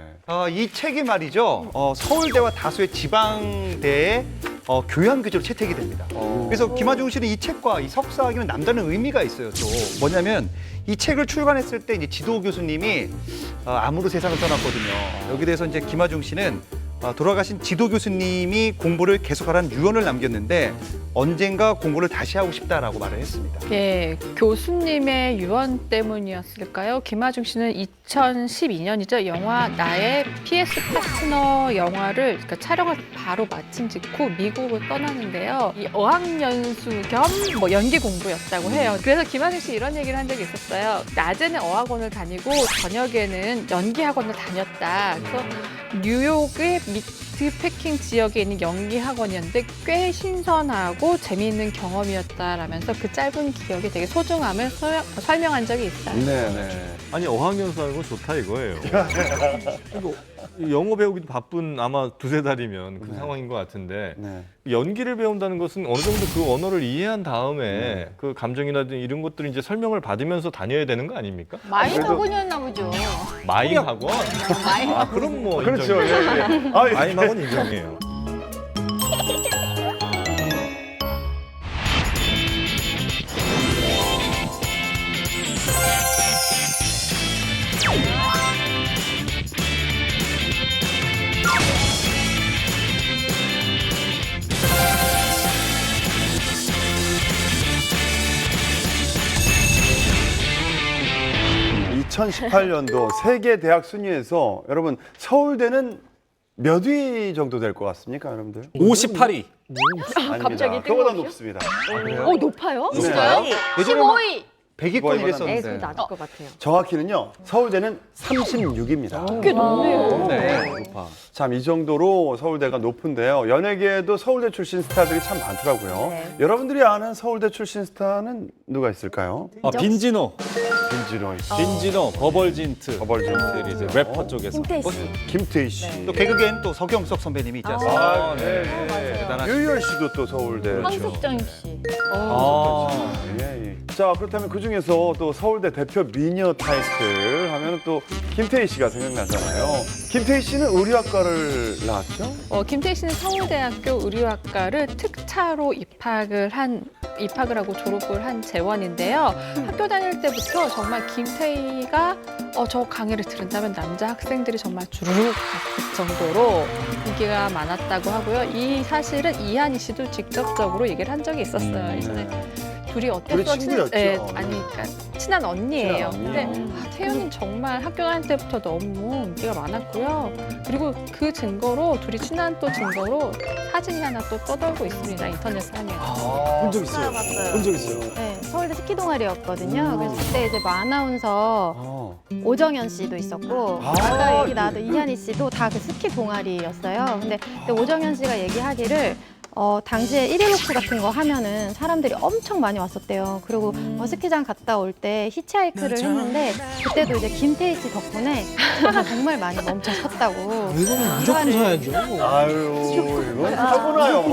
이 책이 말이죠. 서울대와 다수의 지방대의 교양 교재로 채택이 됩니다. 그래서 김하중 씨는 이 책과 이 석사학위는 남다른 의미가 있어요. 또 뭐냐면 이 책을 출간했을 때 이제 지도 교수님이 암으로 세상을 떠났거든요. 여기 대해서 이제 김하중 씨는 돌아가신 지도 교수님이 공부를 계속하라는 유언을 남겼는데 언젠가 공부를 다시 하고 싶다라고 말을 했습니다. 예, 교수님의 유언 때문이었을까요? 김하중 씨는 2012년이죠. 영화 나의 PS 파트너 영화를 그러니까 촬영을 바로 마친 직후 미국을 떠나는데요. 이 어학연수 겸 뭐 연기 공부였다고 해요. 그래서 김하중 씨 이런 얘기를 한 적이 있었어요. 낮에는 어학원을 다니고 저녁에는 연기 학원을 다녔다. 그래서 뉴욕의 미드 패킹 지역에 있는 연기 학원이었는데 꽤 신선하고 재미있는 경험이었다라면서 그 짧은 기억이 되게 소중함을 설명한 적이 있어요. 네. 아니 어학연수 하는 거 좋다 이거예요. 이거 영어 배우기도 바쁜 아마 두세 달이면 그 상황인 것 같은데 네. 연기를 배운다는 것은 어느 정도 그 언어를 이해한 다음에 그 감정이라든지 이런 것들을 이제 설명을 받으면서 다녀야 되는 거 아닙니까? 마임 학원이었나 보죠. 마임 학원? 아 그럼 뭐 그렇죠. 인정이에요. 마임 학원 인정이에요. 2018년도 세계 대학 순위에서 여러분 서울대는 몇 위 정도 될 것 같습니까, 여러분들? 58위. 아닙니다. 갑자기 그거보다 뜬금없이요? 높습니다. 높아요? 진짜요? 예전에 막 15위. 100위권 네, 이랬었는데. 좀 낮을 것 같아요. 정확히는요, 서울대는 36입니다. 꽤 높네요. 네. 높아. 참 이 정도로 서울대가 높은데요. 연예계에도 서울대 출신 스타들이 참 많더라고요. 네. 여러분들이 아는 서울대 출신 스타는 누가 있을까요? 빈진호, 김진호 씨, 빈진호, 버벌진트. 버벌진트. 이제 래퍼 쪽에서. 김태희 씨. 김태희 씨. 또 개그계엔 또 서경석 선배님이 있지 않습니까? 아, 네. 유열 씨도 또 서울대. 황석정 씨. 아. 예, 예. 자, 그렇다면 그 중에서 또 서울대 대표 미녀 타이틀 하면 또 김태희 씨가 생각나잖아요. 김태희 씨는 의류학과를 나왔죠? 김태희 씨는 서울대학교 의료학과를 특차로 입학을 하고 졸업을 한 재원인데요. 학교 다닐 때부터 정말 김태희가 저 강의를 들은다면 남자 학생들이 정말 주르륵 바뀔 정도로 인기가 많았다고 하고요. 이 사실은 이한희 씨도 직접적으로 얘기를 한 적이 있었어요. 예전에 둘이 어땠어? 친구였죠. 그러니까 친한 언니예요. 친한 언니. 근데 태연이는 정말 학교 다닐 때부터 너무 인기가 많았고요. 그리고 그 증거로 둘이 친한 또 증거로 사진이 하나 또 떠돌고 있습니다. 인터넷상에. 본 적 있어요. 봤어요. 본 적 있어요. 네, 서울대 스키 동아리였거든요. 그래서 그때 이제 뭐 아나운서 오정현 씨도 있었고 아까 얘기 나왔던 이한희 씨도 다 그 스키 동아리였어요. 근데 그때 오정현 씨가 얘기하기를 당시에 1일 로프 같은 거 하면은 사람들이 엄청 많이 왔었대요. 그리고 스키장 갔다 올 때 히치하이크를 했는데 그때도 이제 김태희 씨 덕분에 차가 정말 많이 멈춰 섰다고. 이거는 무조건 서야죠. 아유, 이건 타고나요.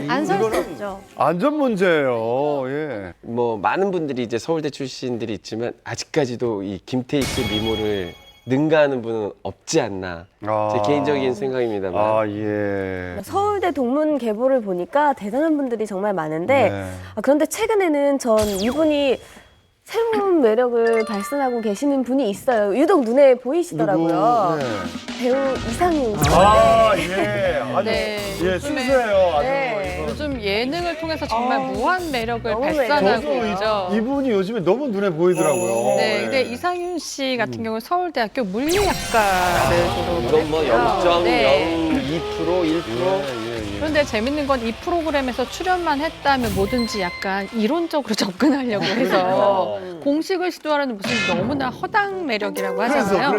안 설 수 없죠. 안전 문제예요. 예. 뭐 많은 분들이 이제 서울대 출신들이 있지만 아직까지도 이 김태희 씨 미모를 능가하는 분은 없지 않나. 제 개인적인 생각입니다만. 아, 예. 서울대 동문 계보를 보니까 대단한 분들이 정말 많은데 네. 그런데 최근에는 전 이분이 새로운 매력을 발산하고 계시는 분이 있어요. 유독 눈에 보이시더라고요. 누구? 네. 배우 이상윤 씨. 아, 예. 아주 네, 예, 순수해요. 아주 네. 이거. 요즘 예능을 통해서 정말 무한 매력을 너무 발산하고 저도 있죠. 이분이 요즘에 너무 눈에 보이더라고요. 네, 예. 근데 이상윤 씨 같은 경우는 서울대학교 물리학과를 졸업을 이건 뭐 했고요. 네. 0.2%, 1%. 그런데 재밌는 건 이 프로그램에서 출연만 했다면 뭐든지 약간 이론적으로 접근하려고 해서 공식을 시도하려는 무슨 너무나 허당 매력이라고 하잖아요.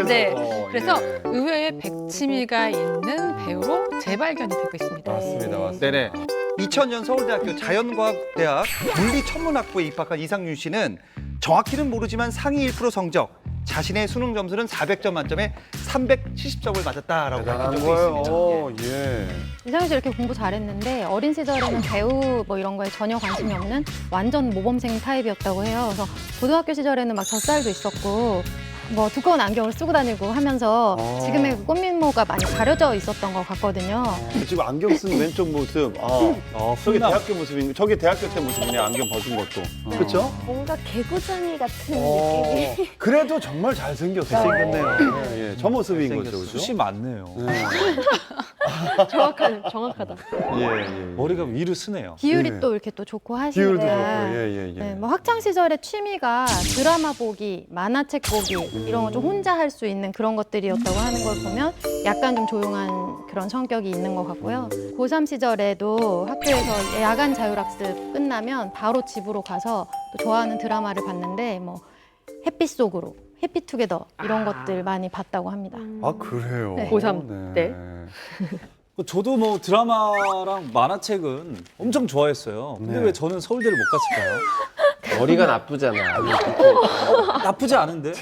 그래서 예. 의외의 백치미가 있는 배우로 재발견이 되고 있습니다. 맞습니다, 맞습니다. 네네. 2000년 서울대학교 자연과학대학 물리천문학부에 입학한 이상윤 씨는 정확히는 모르지만 상위 1% 성적, 자신의 수능 점수는 400점 만점에 370점을 맞았다라고 대단한 밝힌 적도 있습니다. 거예요. 예. 이상윤 씨 이렇게 공부 잘했는데 어린 시절에는 배우 뭐 이런 거에 전혀 관심이 없는 완전 모범생 타입이었다고 해요. 그래서 고등학교 시절에는 막 젖살도 있었고 뭐 두꺼운 안경을 쓰고 다니고 하면서 지금의 그 꽃미모가 많이 가려져 있었던 것 같거든요. 지금 안경 쓴 왼쪽 모습, 저기 대학교 모습인, 저기 대학교 때 모습이네. 안경 벗은 것도, 그렇죠? 뭔가 개구장이 같은 느낌이. 그래도 정말 잘생겼어요. 잘생겼네요. 예, 예. 저 모습인 거죠, 그렇죠? 숱이 많네요. 정확하다. 예, 예. 머리가 위로 쓰네요. 비율이 네. 또 이렇게 또 좋고 비율도 좋고, 하시니까. 예. 네, 뭐 학창 시절의 취미가 드라마 보기, 만화책 보기 이런 거 좀 혼자 할 수 있는 그런 것들이었다고 하는 걸 보면 약간 좀 조용한 그런 성격이 있는 것 같고요. 고3 시절에도 학교에서 야간 자율학습 끝나면 바로 집으로 가서 또 좋아하는 드라마를 봤는데 뭐 햇빛 속으로, 해피투게더 이런 것들 많이 봤다고 합니다. 아, 그래요? 네. 고3 때? 저도 뭐 드라마랑 만화책은 엄청 좋아했어요. 근데 네. 왜 저는 서울대를 못 갔을까요? 머리가 나쁘잖아. 나쁘지 않은데?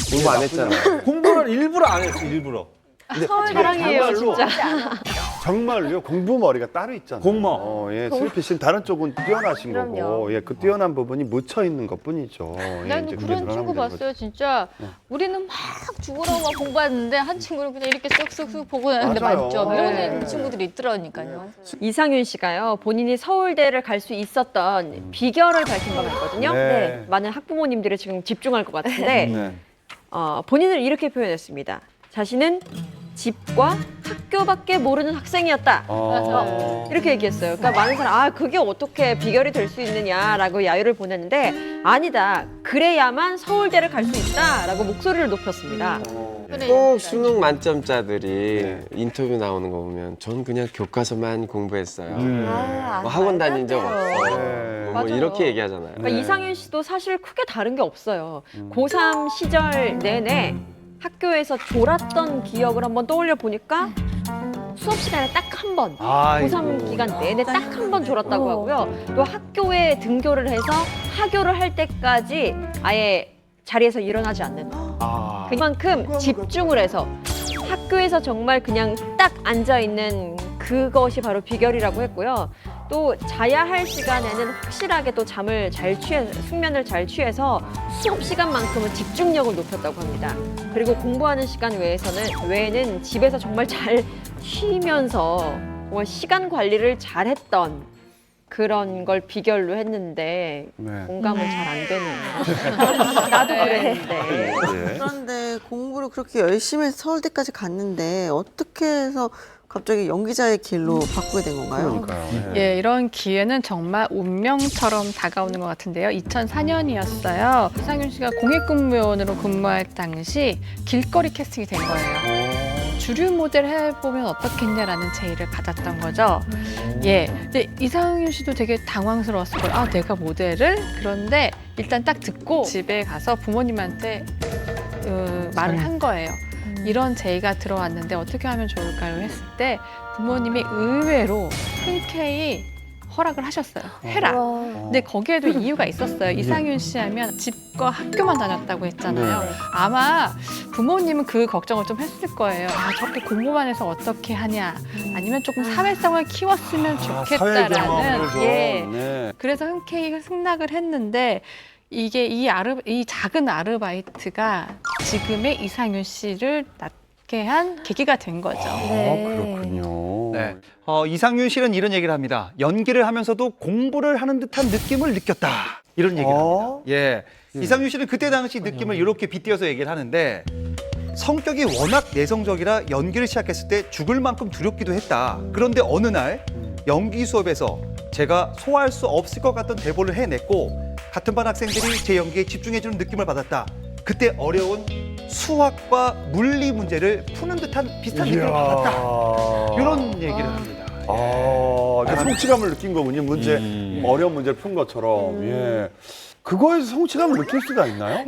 공부 안 했잖아. 공부를 일부러 안 했어, 일부러. 사랑해요, 진짜. 정말로요. 공부 머리가 따로 있잖아요. 공머. 예, 슬피 씨는 다른 쪽은 뛰어나신 그럼요. 거고, 예, 그 뛰어난 부분이 묻혀 있는 것뿐이죠. 예, 난 이제 그게 그런 드러나면 친구 되는 봤어요, 진짜. 우리는 막 죽으라고 막 공부하는데 한 친구는 그냥 이렇게 쓱쓱쓱 보고 나는데 맞아요. 만점. 네. 이런 친구들이 있더라니까요. 이상윤 씨가요, 본인이 서울대를 갈 수 있었던 비결을 밝힌 바 있거든요. 네. 많은 학부모님들이 지금 집중할 것 같은데, 네. 본인을 이렇게 표현했습니다. 자신은 집과 학교밖에 모르는 학생이었다. 이렇게 얘기했어요. 그러니까 많은 사람 그게 어떻게 비결이 될 수 있느냐라고 야유를 보냈는데 아니다. 그래야만 서울대를 갈 수 있다라고 목소리를 높였습니다. 꼭 수능 만점자들이 인터뷰 나오는 거 보면 전 그냥 교과서만 공부했어요. 뭐 학원 다닌 적 없어. 뭐 맞아요. 이렇게 얘기하잖아요. 그러니까 이상윤 씨도 사실 크게 다른 게 없어요. 고3 시절 내내 학교에서 졸았던 기억을 한번 떠올려 보니까 수업 시간에 딱 한 번, 고3 기간 내내 딱 한 번 졸았다고 하고요. 또 학교에 등교를 해서 하교를 할 때까지 아예 자리에서 일어나지 않는. 그만큼 집중을 해서 학교에서 정말 그냥 딱 앉아 있는 그것이 바로 비결이라고 했고요. 또 자야 할 시간에는 확실하게 또 숙면을 잘 취해서 수업 시간만큼은 집중력을 높였다고 합니다. 그리고 공부하는 시간 외에는 집에서 정말 잘 쉬면서 정말 시간 관리를 잘했던 그런 걸 비결로 했는데 공감은 잘 안 되네요. 나도 그랬는데. 그런데 공부를 그렇게 열심히 해서 서울대까지 갔는데 어떻게 해서 갑자기 연기자의 길로 바꾸게 된 건가요? 예, 이런 기회는 정말 운명처럼 다가오는 것 같은데요. 2004년이었어요. 이상윤 씨가 공익근무요원으로 근무할 당시 길거리 캐스팅이 된 거예요. 주류 모델 해보면 어떻겠냐라는 제의를 받았던 거죠. 예, 근데 이상윤 씨도 되게 당황스러웠을 거예요. 내가 모델을? 그런데 일단 딱 듣고 집에 가서 부모님한테 말을 한 거예요. 이런 제의가 들어왔는데 어떻게 하면 좋을까요? 했을 때 부모님이 의외로 흔쾌히 허락을 하셨어요. 해라. 근데 거기에도 이유가 있었어요. 이상윤 씨 하면 집과 학교만 다녔다고 했잖아요. 아마 부모님은 그 걱정을 좀 했을 거예요. 저렇게 공부만 해서 어떻게 하냐. 아니면 조금 사회성을 키웠으면 좋겠다라는. 그래서 흔쾌히 승낙을 했는데 이게 이 작은 아르바이트가 지금의 이상윤 씨를 낳게 한 계기가 된 거죠. 그렇군요. 네. 이상윤 씨는 이런 얘기를 합니다. 연기를 하면서도 공부를 하는 듯한 느낌을 느꼈다. 이런 얘기를 합니다. 예. 이상윤 씨는 그때 당시 느낌을 이렇게 빗대어서 얘기를 하는데 성격이 워낙 내성적이라 연기를 시작했을 때 죽을 만큼 두렵기도 했다. 그런데 어느 날 연기 수업에서 제가 소화할 수 없을 것 같던 대본을 해냈고 같은 반 학생들이 제 연기에 집중해주는 느낌을 받았다. 그때 어려운 수학과 물리 문제를 푸는 듯한 비슷한 느낌을 받았다. 이런 얘기를 합니다. 그러니까 성취감을 느낀 거군요. 어려운 문제를 푼 것처럼. 예. 그거에서 성취감을 느낄 수가 있나요?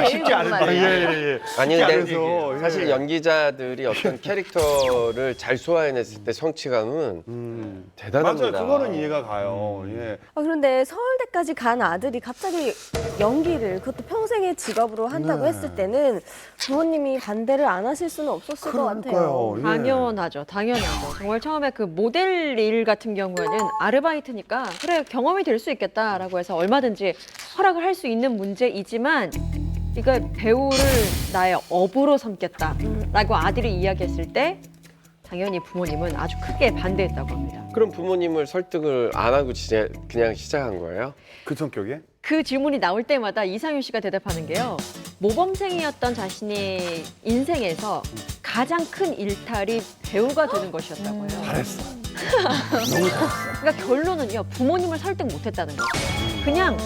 쉽지 않은 말이에요. 아니 근데 사실 연기자들이 어떤 캐릭터를 잘 소화해냈을 때 성취감은 대단합니다. 맞아요. 그거는 이해가 가요. 예. 그런데 서울대까지 간 아들이 갑자기 연기를 그것도 평생의 직업으로 한다고 했을 때는 부모님이 반대를 안 하실 수는 없었을 것 같아요. 예. 당연하죠. 정말 처음에 그 모델 일 같은 경우에는 아르바이트니까 그래 경험이 될 수 있겠다라고 해서 얼마든지 허락을 할 수 있는 문제이지만 이거 배우를 나의 업으로 삼겠다라고 아들이 이야기했을 때 당연히 부모님은 아주 크게 반대했다고 합니다. 그럼 부모님을 설득을 안 하고 그냥 시작한 거예요? 그 성격에? 그 질문이 나올 때마다 이상윤 씨가 대답하는 게요. 모범생이었던 자신의 인생에서 가장 큰 일탈이 배우가 되는 것이었다고 해요. 잘했어. 너무 잘했어. 그러니까 결론은요. 부모님을 설득 못했다는 거죠. 그냥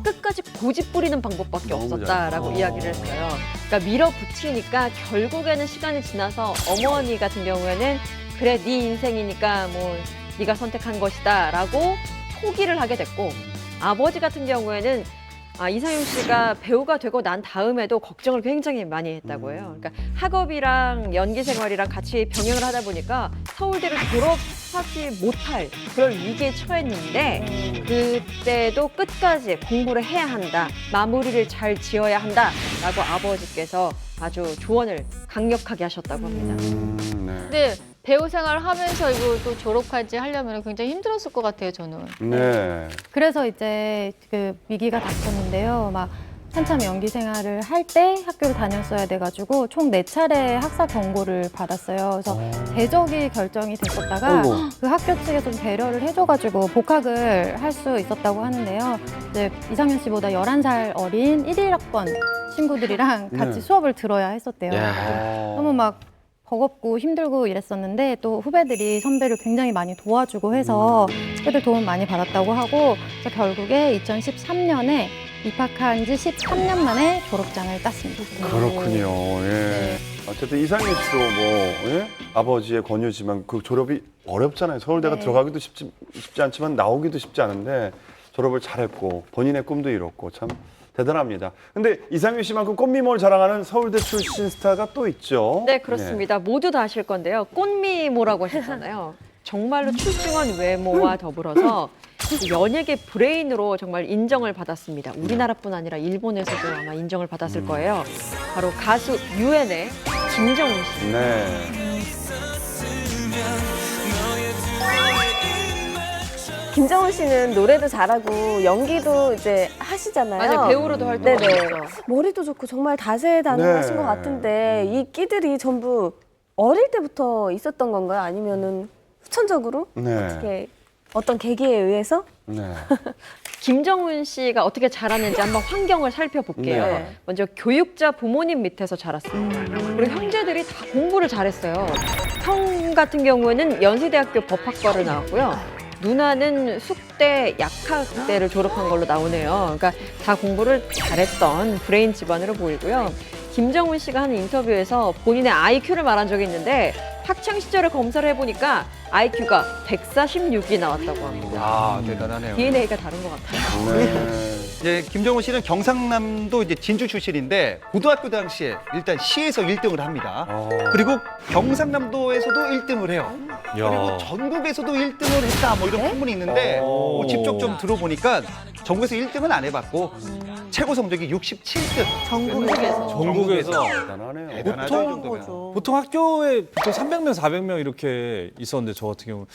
끝까지 고집 부리는 방법밖에 없었다라고 이야기를 했어요. 그러니까 밀어붙이니까 결국에는 시간이 지나서 어머니 같은 경우에는 그래 네 인생이니까 뭐 네가 선택한 것이다라고 포기를 하게 됐고 아버지 같은 경우에는 이상윤 씨가 배우가 되고 난 다음에도 걱정을 굉장히 많이 했다고 해요. 그러니까 학업이랑 연기 생활이랑 같이 병행을 하다 보니까 서울대를 졸업하지 못할 그런 위기에 처했는데 그때도 끝까지 공부를 해야 한다. 마무리를 잘 지어야 한다라고 아버지께서 아주 조언을 강력하게 하셨다고 합니다. 근데 배우 생활 하면서 이거 또 졸업까지 하려면 굉장히 힘들었을 것 같아요, 저는. 네. 그래서 이제 그 위기가 닥쳤는데요. 막 한참 연기 생활을 할 때 학교를 다녔어야 돼가지고 총 4차례 학사 경고를 받았어요. 그래서 대적이 결정이 됐었다가 그 학교 측에서 좀 배려를 해줘가지고 복학을 할 수 있었다고 하는데요. 이제 이상윤 씨보다 11살 어린 11학번 친구들이랑 같이 수업을 들어야 했었대요. 너무 막 버겁고 힘들고 이랬었는데 또 후배들이 선배를 굉장히 많이 도와주고 해서 후배들 도움 많이 받았다고 하고 그래서 결국에 2013년에 입학한 지 13년 만에 졸업장을 땄습니다. 그렇군요. 예. 어쨌든 이상희 씨도 뭐 예? 아버지의 권유지만 그 졸업이 어렵잖아요. 서울대가 네. 들어가기도 쉽지 않지만 나오기도 쉽지 않은데 졸업을 잘했고 본인의 꿈도 이뤘고 참 대단합니다. 근데 이상희 씨만큼 꽃미모를 자랑하는 서울대 출신 스타가 또 있죠. 네, 그렇습니다. 모두 다 아실 건데요. 꽃미모라고 하셨잖아요. 정말로 출중한 외모와 더불어서 연예계 브레인으로 정말 인정을 받았습니다. 우리나라뿐 아니라 일본에서도 아마 인정을 받았을 거예요. 바로 가수 유엔의 김정은 씨. 네. 김정은 씨는 노래도 잘하고 연기도 이제 하시잖아요. 맞아요. 배우로도 활동하고 네네. 있죠. 머리도 좋고 정말 다재다능하신 네. 것 같은데 이 끼들이 전부 어릴 때부터 있었던 건가요? 아니면은 후천적으로 네. 어떻게 어떤 계기에 의해서? 네. 김정은 씨가 어떻게 자랐는지 한번 환경을 살펴볼게요. 네. 먼저 교육자 부모님 밑에서 자랐습니다. 그리고 형제들이 다 공부를 잘했어요. 형 같은 경우에는 연세대학교 법학과를 나왔고요. 누나는 숙대 약학대를 졸업한 걸로 나오네요. 그러니까 다 공부를 잘했던 브레인 집안으로 보이고요. 김정은 씨가 하는 인터뷰에서 본인의 IQ를 말한 적이 있는데 학창 시절에 검사를 해보니까 IQ가 146이 나왔다고 합니다. 아, 대단하네요. DNA가 다른 것 같아요. 네. 이제 김정은 씨는 경상남도 이제 진주 출신인데 고등학교 당시에 일단 시에서 1등을 합니다. 그리고 경상남도에서도 1등을 해요. 그리고 전국에서도 1등을 했다 뭐 이런 풍문이 있는데 뭐 직접 좀 들어보니까 전국에서 1등은 안 해봤고 최고 성적이 67등. 전국에서 대단하네요. 대단하죠, 이 보통 정도면. 보통 학교에 보통 300명, 400명 이렇게 있었는데 저 같은 경우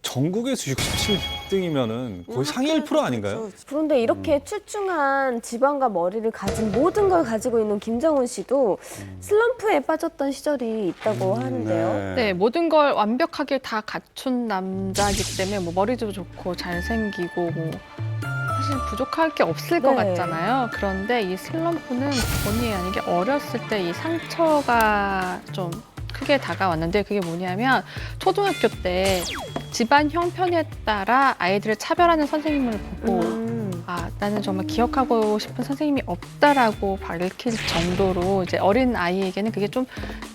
전국에서 67등이면은 거의 상위 1% 아닌가요? 그런데 이렇게 출중한 지방과 머리를 가진 모든 걸 가지고 있는 김정은 씨도 슬럼프에 빠졌던 시절이 있다고 하는데요. 네, 모든 걸 완벽하게 다 갖춘 남자이기 때문에 뭐 머리도 좋고 잘생기고 뭐 사실 부족할 게 없을 것 네. 같잖아요. 그런데 이 슬럼프는 본의 아니게 어렸을 때 이 상처가 좀 크게 다가왔는데 그게 뭐냐면 초등학교 때 집안 형편에 따라 아이들을 차별하는 선생님을 보고 아, 나는 정말 기억하고 싶은 선생님이 없다라고 밝힐 정도로 이제 어린 아이에게는 그게 좀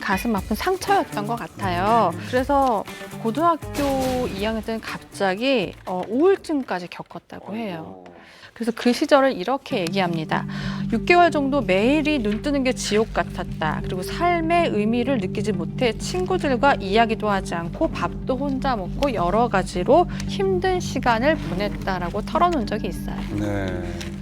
가슴 아픈 상처였던 것 같아요. 그래서 고등학교 2학년 때는 갑자기 우울증까지 겪었다고 해요. 그래서 그 시절을 이렇게 얘기합니다. 6개월 정도 매일이 눈 뜨는 게 지옥 같았다. 그리고 삶의 의미를 느끼지 못해 친구들과 이야기도 하지 않고 밥도 혼자 먹고 여러 가지로 힘든 시간을 보냈다라고 털어놓은 적이 있어요. 네.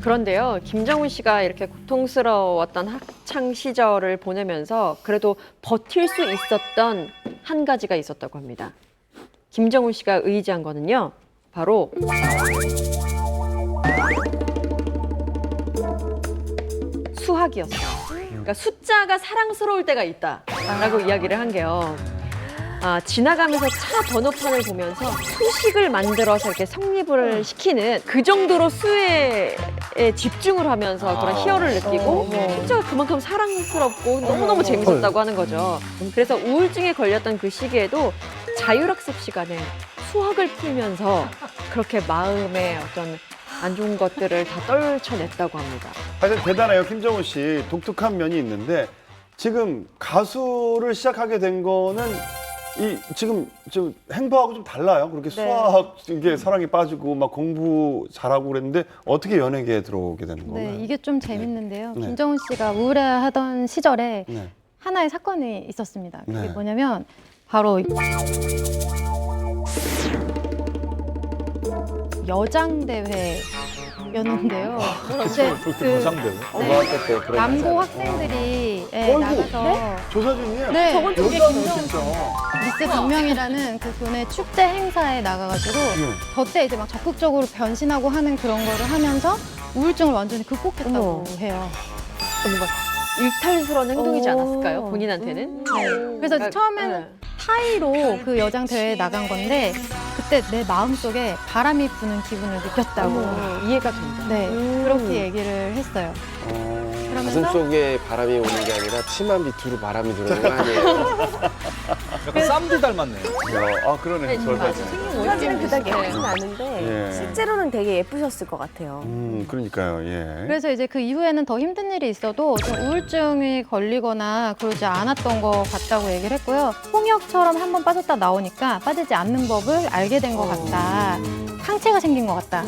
그런데요, 김정은 씨가 이렇게 고통스러웠던 학창 시절을 보내면서 그래도 버틸 수 있었던 한 가지가 있었다고 합니다. 김정은 씨가 의지한 거는요, 바로 수학이었어요. 그러니까 숫자가 사랑스러울 때가 있다라고 이야기를 한 게요. 지나가면서 차 번호판을 보면서 수식을 만들어서 이렇게 성립을 시키는 그 정도로 수에 집중을 하면서 그런 희열을 느끼고 숫자가 그만큼 사랑스럽고 너무너무 재밌었다고 하는 거죠. 그래서 우울증에 걸렸던 그 시기에도 자율학습 시간에 수학을 풀면서 그렇게 마음의 어떤 안 좋은 것들을 다 떨쳐냈다고 합니다. 하여튼 대단해요. 김정은 씨 독특한 면이 있는데 지금 가수를 시작하게 된 거는 지금 행보하고 좀 달라요. 그렇게 수학 이게 사랑에 빠지고 막 공부 잘하고 그랬는데 어떻게 연예계에 들어오게 되는 거예요? 네, 이게 좀 재밌는데요. 네. 김정은 씨가 우울해하던 시절에 네. 하나의 사건이 있었습니다. 그게 네. 뭐냐면 바로 여장대회였는데요. 이제 여장대회? 고등학교 때 그런 남고 학생들이 어이구, 나가서 조사 중이에요. 네, 저건 좀 여자는 김정은 진짜. 미스 동명이라는 그 교내 축제 행사에 나가가지고 저때 이제 막 적극적으로 변신하고 하는 그런 거를 하면서 우울증을 완전히 극복했다고 해요. 뭔가 일탈스러운 행동이지 않았을까요? 본인한테는? 그래서 처음에는 타이로 그 여장 대회에 나간 건데 그 그때 내 마음속에 바람이 부는 기분을 느꼈다고 이해가 된다. 네 그렇게 얘기를 했어요. 가슴 속에 바람이 오는 게 아니라 치마 밑으로 바람이 들어오는 거 아니에요? 약간 쌈디 닮았네요. 그러네. 저 사진. 사진은 그닥 예쁘진 않은데 예. 실제로는 되게 예쁘셨을 것 같아요. 그러니까요. 예. 그래서 이제 그 이후에는 더 힘든 일이 있어도 좀 우울증이 걸리거나 그러지 않았던 것 같다고 얘기를 했고요. 홍역처럼 한번 빠졌다 나오니까 빠지지 않는 법을 알게 된 것 같다. 상체가 생긴 것 같다.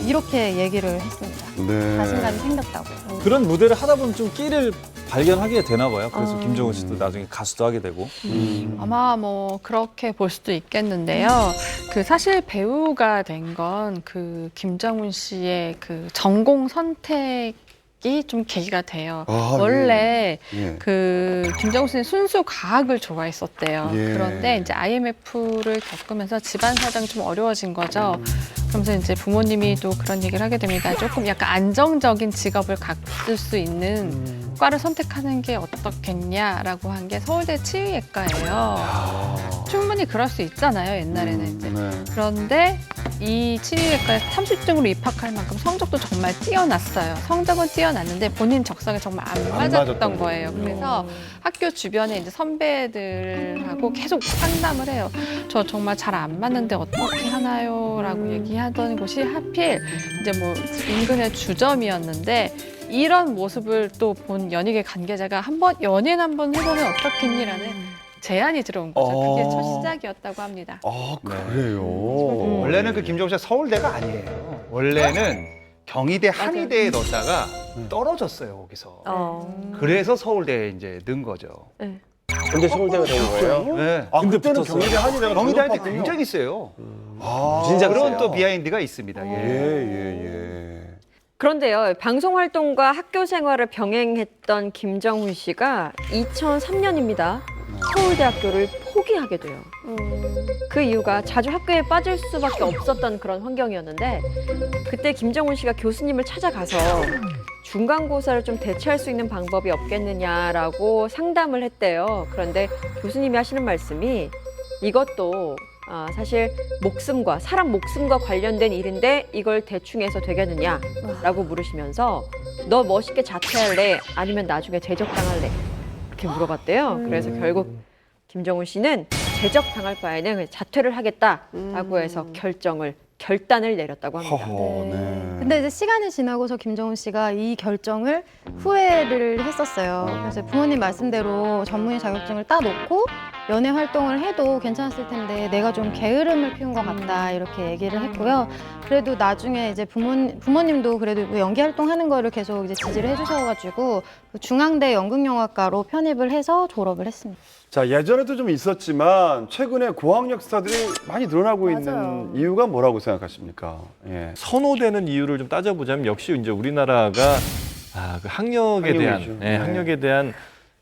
이렇게 얘기를 했습니다. 네. 자신감이 생겼다고. 그런 무대를 하다 보면 좀 끼를 발견하게 되나 봐요. 그래서 김정은 씨도 나중에 가수도 하게 되고. 아마 뭐 그렇게 볼 수도 있겠는데요. 그 사실 배우가 된 건 그 김정은 씨의 그 전공 선택이 좀 계기가 돼요. 원래 예. 그 김정은 씨는 순수 과학을 좋아했었대요. 예. 그런데 이제 IMF를 겪으면서 집안 사정이 좀 어려워진 거죠. 그러면서 이제 부모님이 또 그런 얘기를 하게 됩니다. 조금 약간 안정적인 직업을 갖을 수 있는 과를 선택하는 게 어떻겠냐라고 한 게 서울대 치의학과예요. 충분히 그럴 수 있잖아요, 옛날에는 이제. 네. 그런데 이 치의학과에 30등으로 입학할 만큼 성적도 정말 뛰어났어요. 성적은 뛰어났는데 본인 적성에 정말 안 맞았던 거예요. 그래서 학교 주변에 이제 선배들하고 계속 상담을 해요. 저 정말 잘 안 맞는데 어떻게 하나요? 라고 얘기하던 곳이 하필 이제 뭐 인근의 주점이었는데 이런 모습을 또 본 연예계 관계자가 연예인 한번 해보면 어떻겠니라는 제안이 들어온 거죠. 그게 첫 시작이었다고 합니다. 그래요. 원래는 그 김정은 씨가 서울대가 아니에요. 원래는 경희대 한의대에 넣었다가 떨어졌어요, 거기서. 그래서 서울대에 이제 넣은 거죠. 근데 서울대가 된 거예요? 네. 근데 그때는 경희대 한의대가 경희대 한의대 높았군요. 굉장히 세요. 진짜 그런 세요. 또 비하인드가 있습니다. 예. 그런데요, 방송 활동과 학교 생활을 병행했던 김정훈 씨가 2003년입니다. 서울대학교를 포기하게 돼요. 그 이유가 자주 학교에 빠질 수밖에 없었던 그런 환경이었는데 그때 김정훈 씨가 교수님을 찾아가서 중간고사를 좀 대체할 수 있는 방법이 없겠느냐라고 상담을 했대요. 그런데 교수님이 하시는 말씀이 이것도 사실 목숨과 사람 목숨과 관련된 일인데 이걸 대충 해서 되겠느냐라고 물으시면서 너 멋있게 자퇴할래? 아니면 나중에 제적당할래? 이렇게 물어봤대요. 그래서 결국 김정은 씨는 제적당할 바에는 그냥 자퇴를 하겠다라고 해서 결단을 내렸다고 합니다. 네. 근데 이제 시간이 지나고서 김정은 씨가 이 결정을 후회를 했었어요. 그래서 부모님 말씀대로 전문의 자격증을 따놓고 연예 활동을 해도 괜찮았을 텐데 내가 좀 게으름을 피운 것 같다 이렇게 얘기를 했고요. 그래도 나중에 이제 부모님도 그래도 그 연기 활동하는 거를 계속 이제 지지를 해주셔가지고 그 중앙대 연극영화과로 편입을 해서 졸업을 했습니다. 자, 예전에도 좀 있었지만 최근에 고학력 스타들이 많이 늘어나고 있는 이유가 뭐라고 생각하십니까? 예. 선호되는 이유를 좀 따져보자면 역시 이제 우리나라가 그 학력에 학력이죠. 대한 학력에 대한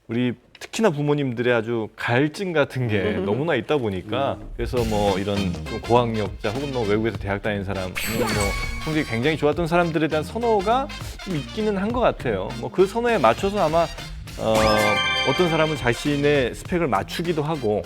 우리 특히나 부모님들의 아주 갈증 같은 게 너무나 있다 보니까 그래서 뭐 이런 좀 고학력자 혹은 뭐 외국에서 대학 다닌 사람 아니면 뭐 성적이 굉장히 좋았던 사람들에 대한 선호가 좀 있기는 한 것 같아요. 뭐 그 선호에 맞춰서 아마 어떤 사람은 자신의 스펙을 맞추기도 하고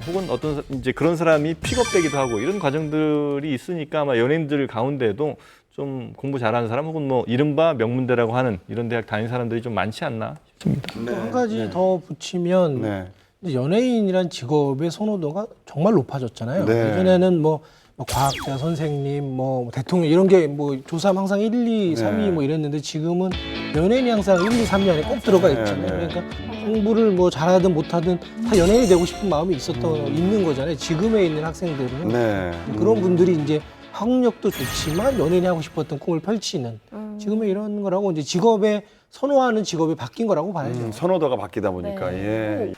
혹은 어떤 이제 그런 사람이 픽업되기도 하고 이런 과정들이 있으니까 아마 연예인들 가운데도 좀 공부 잘하는 사람 혹은 뭐 이른바 명문대라고 하는 이런 대학 다닌 사람들이 좀 많지 않나 싶습니다. 또 한 가지 더 붙이면 네. 이제 연예인이란 직업의 선호도가 정말 높아졌잖아요. 네. 예전에는 뭐 과학자, 선생님, 뭐 대통령 이런 게 뭐 조사하면 항상 1, 2, 3위 뭐 이랬는데 지금은 연예인이 항상 1, 2, 3위 안에 꼭 들어가 있잖아요. 그러니까 공부를 뭐 잘하든 못하든 다 연예인이 되고 싶은 마음이 있는 거잖아요. 지금에 있는 학생들은 네. 그런 분들이 이제 학력도 좋지만 연예인이 하고 싶었던 꿈을 펼치는 지금의 이런 거라고 이제 직업에 선호하는 직업이 바뀐 거라고 봐야죠. 선호도가 바뀌다 보니까 예.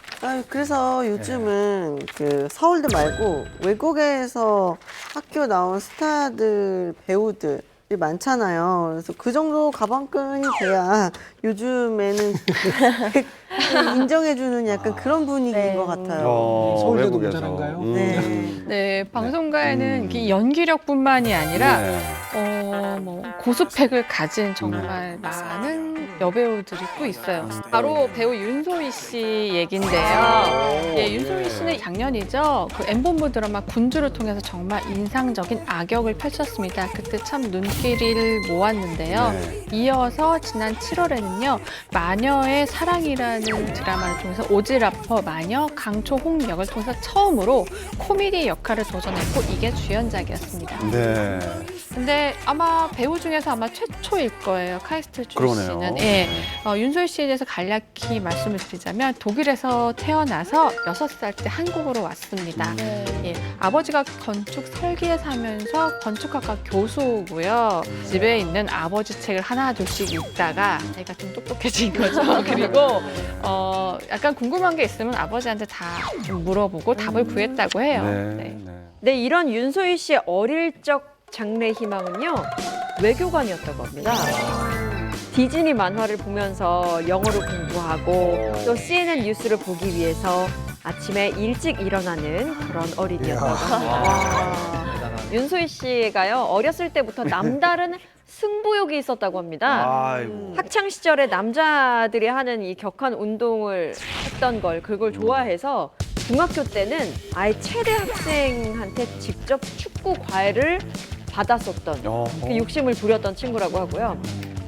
그래서 요즘은 그 서울대 말고 외국에서 학교 나온 스타들, 배우들이 많잖아요. 그래서 그 정도 가방끈이 돼야 요즘에는 인정해주는 약간 그런 분위기인 것 같아요. 서울대도 외국에서. 모자란가요? 네, 방송가에는 이게 연기력뿐만이 아니라 네. 뭐 고스펙을 가진 정말 많은 여배우들이 또 있어요. 바로 배우 윤소희 씨 얘긴데요. 예, 윤소희 씨는 작년이죠. 그 M본부 드라마 군주를 통해서 정말 인상적인 악역을 펼쳤습니다. 그때 참 눈길을 모았는데요. 이어서 지난 7월에는요. 마녀의 사랑이라는 드라마를 통해서 오지라퍼 마녀 강초홍 역을 통해서 처음으로 코미디 역할을 도전했고 이게 주연작이었습니다. 네. 근데 아마 배우 중에서 아마 최초일 거예요. 카이스트 준 그러네요. 씨는. 예. 윤소희 씨에 대해서 간략히 말씀을 드리자면 독일에서 태어나서 6살 때 한국으로 왔습니다. 예. 아버지가 건축 설계사 하면서 건축학과 교수고요. 집에 있는 아버지 책을 하나 둘씩 읽다가 아이가 좀 똑똑해진 거죠. 그리고 약간 궁금한 게 있으면 아버지한테 다 좀 물어보고 답을 구했다고 해요. 네. 네, 이런 윤소희 씨의 어릴 적 장래 희망은요, 외교관이었다고 합니다. 디즈니 만화를 보면서 영어로 공부하고 또 CNN 뉴스를 보기 위해서 아침에 일찍 일어나는 그런 어린이였다고 합니다. 윤소희 씨가요, 어렸을 때부터 남다른 승부욕이 있었다고 합니다. 학창 시절에 남자들이 하는 이 격한 운동을 했던 그걸 좋아해서 중학교 때는 아예 최대 학생한테 직접 축구 과외를 받았었던 그 욕심을 부렸던 친구라고 하고요.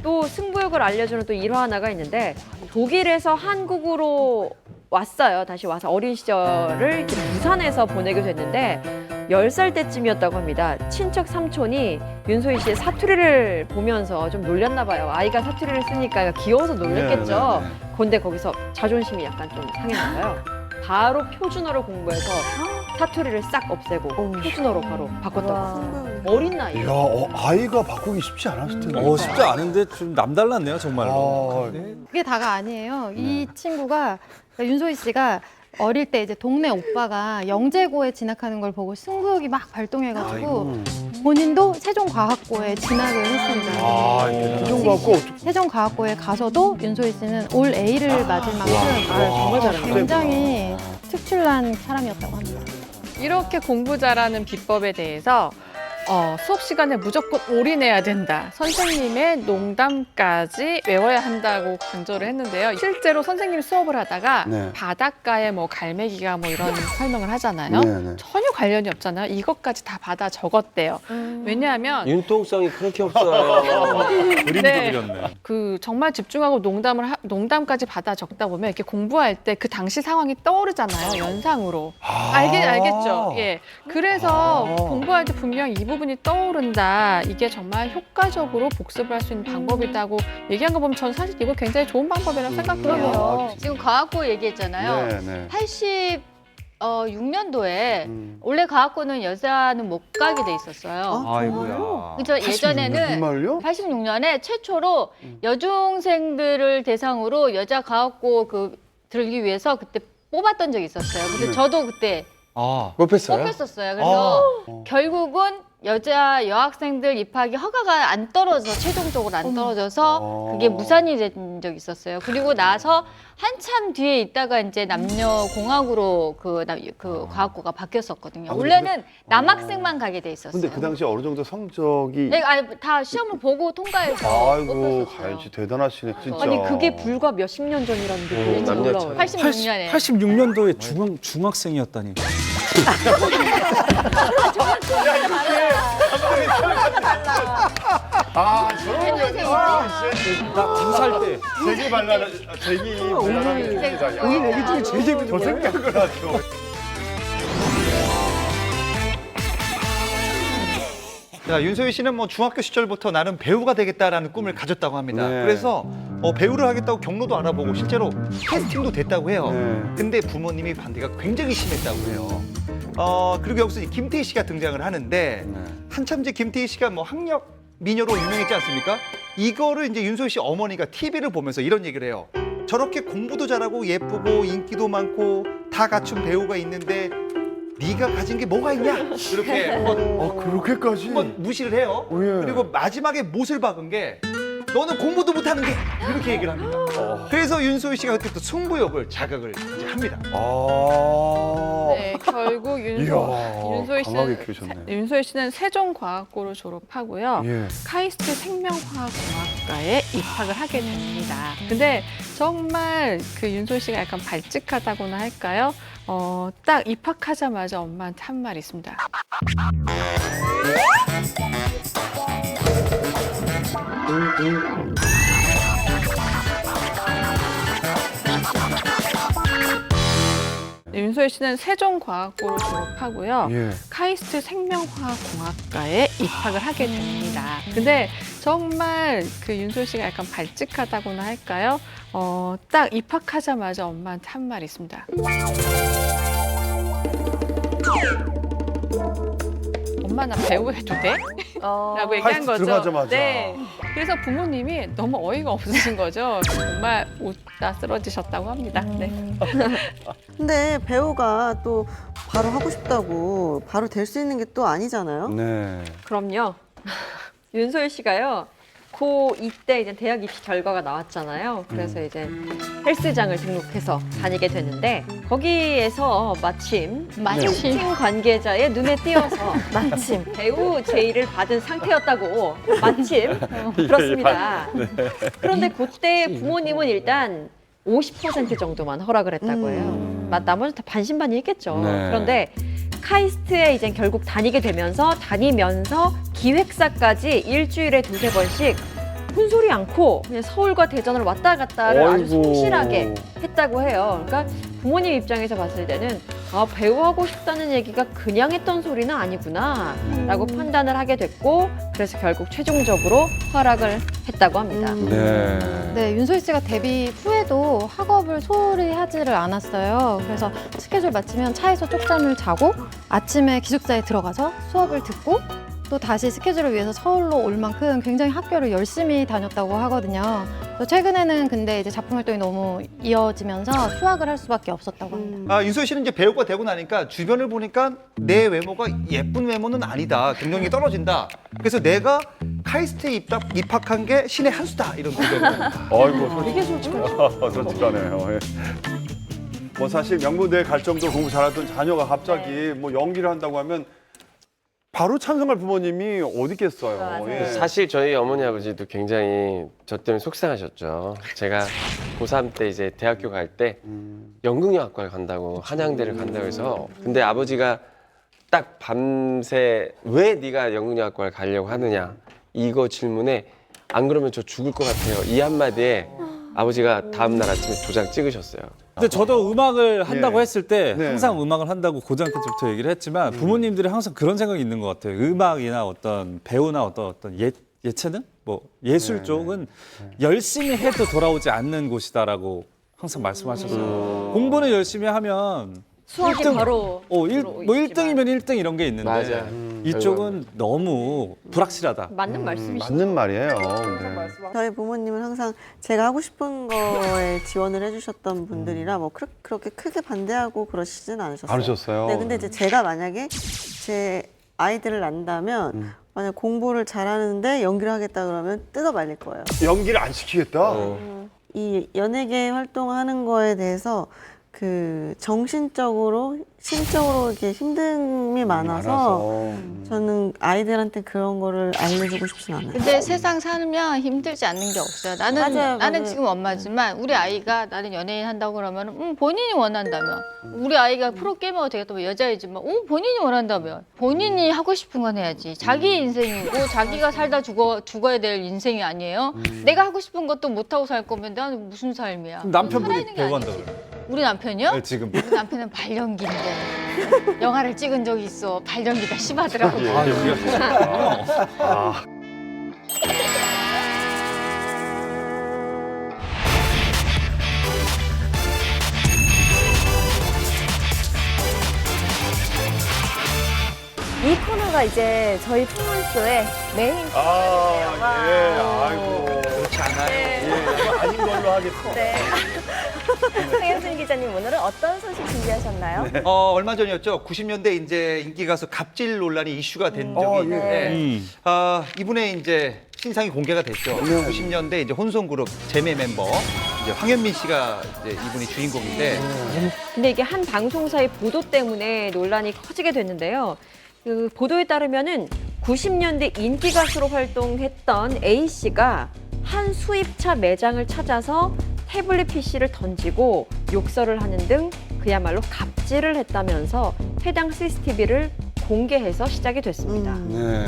또 승부욕을 알려주는 또 일화 하나가 있는데 독일에서 한국으로 왔어요. 다시 와서 어린 시절을 이렇게 부산에서 보내게 됐는데 10살 때쯤이었다고 합니다. 친척 삼촌이 윤소희 씨의 사투리를 보면서 좀 놀렸나 봐요. 아이가 사투리를 쓰니까 귀여워서 놀랬겠죠. 그런데 거기서 자존심이 약간 좀 상했나 봐요. 바로 표준어를 공부해서 사투리를 싹 없애고 표준어로 바로 바꿨다고 합니다. 어린 나이에. 야, 아이가 바꾸기 쉽지 않았을 텐데. 쉽지 않은데 좀 남달랐네요, 정말로. 그게 다가 아니에요. 이 친구가 그러니까 윤소희 씨가 어릴 때 이제 동네 오빠가 영재고에 진학하는 걸 보고 승부욕이 막 발동해가지고 본인도 세종과학고에 진학을 했습니다. 세종과학고 세종과학고에 가서도 윤소희 씨는 올 A를 맞을 만큼 정말 잘합니다. 굉장히 특출난 사람이었다고 합니다. 이렇게 공부 잘하는 비법에 대해서 수업 시간에 무조건 올인해야 된다. 선생님의 농담까지 외워야 한다고 강조를 했는데요. 실제로 선생님이 수업을 하다가 네. 바닷가에 뭐 갈매기가 뭐 이런 설명을 하잖아요. 네. 전혀 관련이 없잖아요. 이것까지 다 받아 적었대요. 왜냐하면 융통성이 그렇게 없어요. 그림도 네. 그렸네. 그 정말 집중하고 농담까지 받아 적다 보면 이렇게 공부할 때 그 당시 상황이 떠오르잖아요. 연상으로. 알겠죠? 예. 그래서 공부할 때 분명 이 부분이 떠오른다. 이게 정말 효과적으로 복습을 할 수 있는 방법이다고 얘기한 거 보면 저는 사실 이거 굉장히 좋은 방법이라고 생각해요. 지금 과학고 얘기했잖아요. 네. 86년도에 원래 과학고는 여자는 못 가게 돼 있었어요. 아이고야. 그죠? 예전에는 정말요? 86년에 최초로 여중생들을 대상으로 여자 과학고 들기 위해서 그때 뽑았던 적이 있었어요. 근데 저도 그때 뽑혔어요? 뽑혔었어요. 그래서 결국은 여자 여학생들 입학이 허가가 안 떨어져서 최종적으로 안 떨어져서 그게 무산이 된 적이 있었어요. 그리고 나서 한참 뒤에 있다가 이제 남녀 공학으로 그 과학고가 바뀌었었거든요. 원래는 남학생만 가게 돼 있었어요. 근데 그 당시 어느 정도 성적이 네, 다 시험을 보고 통과해서 아이고 뽑혔었어요. 가연씨 대단하시네 진짜. 아니 그게 불과 몇십 년 전이라는 게 왠지 남녀 놀라워요. 86년에 86년도에 중학생이었다니. 저런 여자. 나 2살 때 제기 발랄한 얘기입니다. 우리 얘기 중에 제일 재밌는 저 생각을 하죠. 자, 윤소희 씨는 뭐 중학교 시절부터 나는 배우가 되겠다라는 꿈을 가졌다고 합니다. 네. 그래서 배우를 하겠다고 경로도 알아보고 실제로 캐스팅도 됐다고 해요. 네. 근데 부모님이 반대가 굉장히 심했다고 해요. 그리고 여기서 이제 김태희 씨가 등장을 하는데 한참 이제 김태희 씨가 뭐 학력 미녀로 유명했지 않습니까? 이거를 이제 윤소희 씨 어머니가 TV를 보면서 이런 얘기를 해요. 저렇게 공부도 잘하고 예쁘고 인기도 많고 다 갖춘 배우가 있는데 네가 가진 게 뭐가 있냐? 이렇게 한번 그렇게까지. 한번 무시를 해요. 예. 그리고 마지막에 못을 박은 게 너는 공부도 못하는 게 이렇게 얘기를 합니다. 그래서 윤소희 씨가 그때 또 승부욕을 자각을 이제 합니다. 네, 결국 윤소희 강하게 키우셨네. 윤소희 씨는 세종과학고를 졸업하고요. 예. 카이스트 생명화학공학과에 입학을 하게 됩니다. 근데 정말 그 윤소희 씨가 약간 발칙하다고나 할까요? 딱 입학하자마자 엄마한테 한 말이 있습니다. 윤소희 씨는 세종과학고를 졸업하고요. 예. 카이스트 생명화학공학과에 입학을 하게 됩니다. 근데 정말 그 윤소희 씨가 약간 발칙하다고나 할까요? 딱 입학하자마자 엄마한테 한 말이 있습니다. 엄마 나 배우 해도 돼? 라고 얘기한 카이스트 거죠. 들어가자마자. 네. 그래서 부모님이 너무 어이가 없으신 거죠. 정말 웃다 쓰러지셨다고 합니다. 네. 근데 배우가 또 바로 하고 싶다고 바로 될 수 있는 게 또 아니잖아요. 네. 그럼요. 윤소희 씨가요. 고2 때 이제 대학 입시 결과가 나왔잖아요. 그래서 이제 헬스장을 등록해서 다니게 됐는데 거기에서 마침 팀 관계자의 눈에 띄어서 마침 배우 제의를 받은 상태였다고 마침 그렇습니다. 그런데 그때 부모님은 일단 50% 정도만 허락을 했다고 해요. 나머지 다 반신반의했겠죠. 네. 그런데 카이스트에 이제 결국 다니게 되면서 기획사까지 일주일에 2-3번씩 혼소리 않고 그냥 서울과 대전을 왔다 갔다를 아주 어이구. 성실하게 했다고 해요. 그러니까 부모님 입장에서 봤을 때는 배우하고 싶다는 얘기가 그냥 했던 소리는 아니구나 라고 판단을 하게 됐고 그래서 결국 최종적으로 허락을 했다고 합니다. 네. 네, 윤소희 씨가 데뷔 후에도 학업을 소홀히 하지를 않았어요. 그래서 스케줄 마치면 차에서 쪽잠을 자고 아침에 기숙사에 들어가서 수업을 듣고 또 다시 스케줄을 위해서 서울로 올 만큼 굉장히 학교를 열심히 다녔다고 하거든요. 또 최근에는 근데 이제 작품 활동이 너무 이어지면서 휴학을 할 수밖에 없었다고 합니다. 윤소희 씨는 이제 배우가 되고 나니까 주변을 보니까 내 외모가 예쁜 외모는 아니다. 경쟁력이 떨어진다. 그래서 내가 카이스트에 입학한 게 신의 한 수다. 이런 의견을. 아이고, 되게 솔직하죠. 솔직하네요. 예. 뭐 사실 명문대에 갈 정도로 공부 잘하던 자녀가 갑자기 뭐 연기를 한다고 하면 바로 찬성할 부모님이 어디 있겠어요. 맞아요. 예. 사실 저희 어머니 아버지도 굉장히 저 때문에 속상하셨죠. 제가 고3 때 이제 대학교 갈 때 연극영화과를 간다고 한양대를 간다고 해서 근데 아버지가 딱 밤새 왜 네가 연극영화과를 가려고 하느냐 이거 질문에 안 그러면 저 죽을 것 같아요. 이 한마디에 아버지가 다음 날 아침에 도장 찍으셨어요. 근데 저도 음악을 한다고 예. 했을 때 네. 항상 음악을 한다고 고등학교 때부터 얘기를 했지만 부모님들이 항상 그런 생각이 있는 것 같아요. 음악이나 어떤 배우나 어떤 예체능? 뭐 예술 쪽은 열심히 해도 돌아오지 않는 곳이다라고 항상 말씀하셨어요. 공부는 열심히 하면 수학이 바로 뭐 1등이면 1등 이런 게 있는데 맞아. 이쪽은 너무 불확실하다. 맞는 말씀이시죠. 맞는 말이에요. 네. 저희 부모님은 항상 제가 하고 싶은 거에 지원을 해주셨던 분들이라 뭐 그렇게 크게 반대하고 그러시진 않으셨어요. 않으셨어요? 네, 근데 이제 제가 만약에 제 아이들을 낳는다면 만약 공부를 잘하는데 연기를 하겠다 그러면 뜯어 말릴 거예요. 연기를 안 시키겠다? 이 연예계 활동하는 거에 대해서 그 정신적으로, 심적으로 이렇게 힘듦이 많아서 저는 아이들한테 그런 거를 알려주고 싶진 않아요. 근데 세상 살면 힘들지 않는 게 없어요. 나는 맞아요. 지금 엄마지만 우리 아이가 나는 연예인 한다고 그러면 본인이 원한다면 우리 아이가 프로게이머가 되겠다면 여자이지만 본인이 원한다면 본인이 하고 싶은 건 해야지. 자기 인생이고 자기가 살다 죽어야 될 인생이 아니에요. 내가 하고 싶은 것도 못 하고 살 거면 나는 무슨 삶이야. 남편분이 살아있는 게 배우 한다 아니지. 그래요. 우리 남편이요? 네, 지금. 우리 남편은 발연기인데 영화를 찍은 적이 있어. 발연기가 심하더라고. 아, 여기가 이 코너가 이제 저희 풍문쇼의 메인 아이고. 그렇지 않아요. 예, 아닌 걸로 하겠어. 네. 황현준 기자님 오늘은 어떤 소식 준비하셨나요? 얼마 전이었죠. 90년대 이제 인기 가수 갑질 논란이 이슈가 된 적이 있는데 예. 이분의 이제 신상이 공개가 됐죠. 네. 90년대 이제 혼성그룹 제메 멤버 이제 황현민 씨가 이제 이분이 주인공인데 근데 이게 한 방송사의 보도 때문에 논란이 커지게 됐는데요. 그 보도에 따르면은 90년대 인기 가수로 활동했던 A 씨가 한 수입차 매장을 찾아서 태블릿 PC를 던지고 욕설을 하는 등 그야말로 갑질을 했다면서 해당 CCTV를 공개해서 시작이 됐습니다. 네.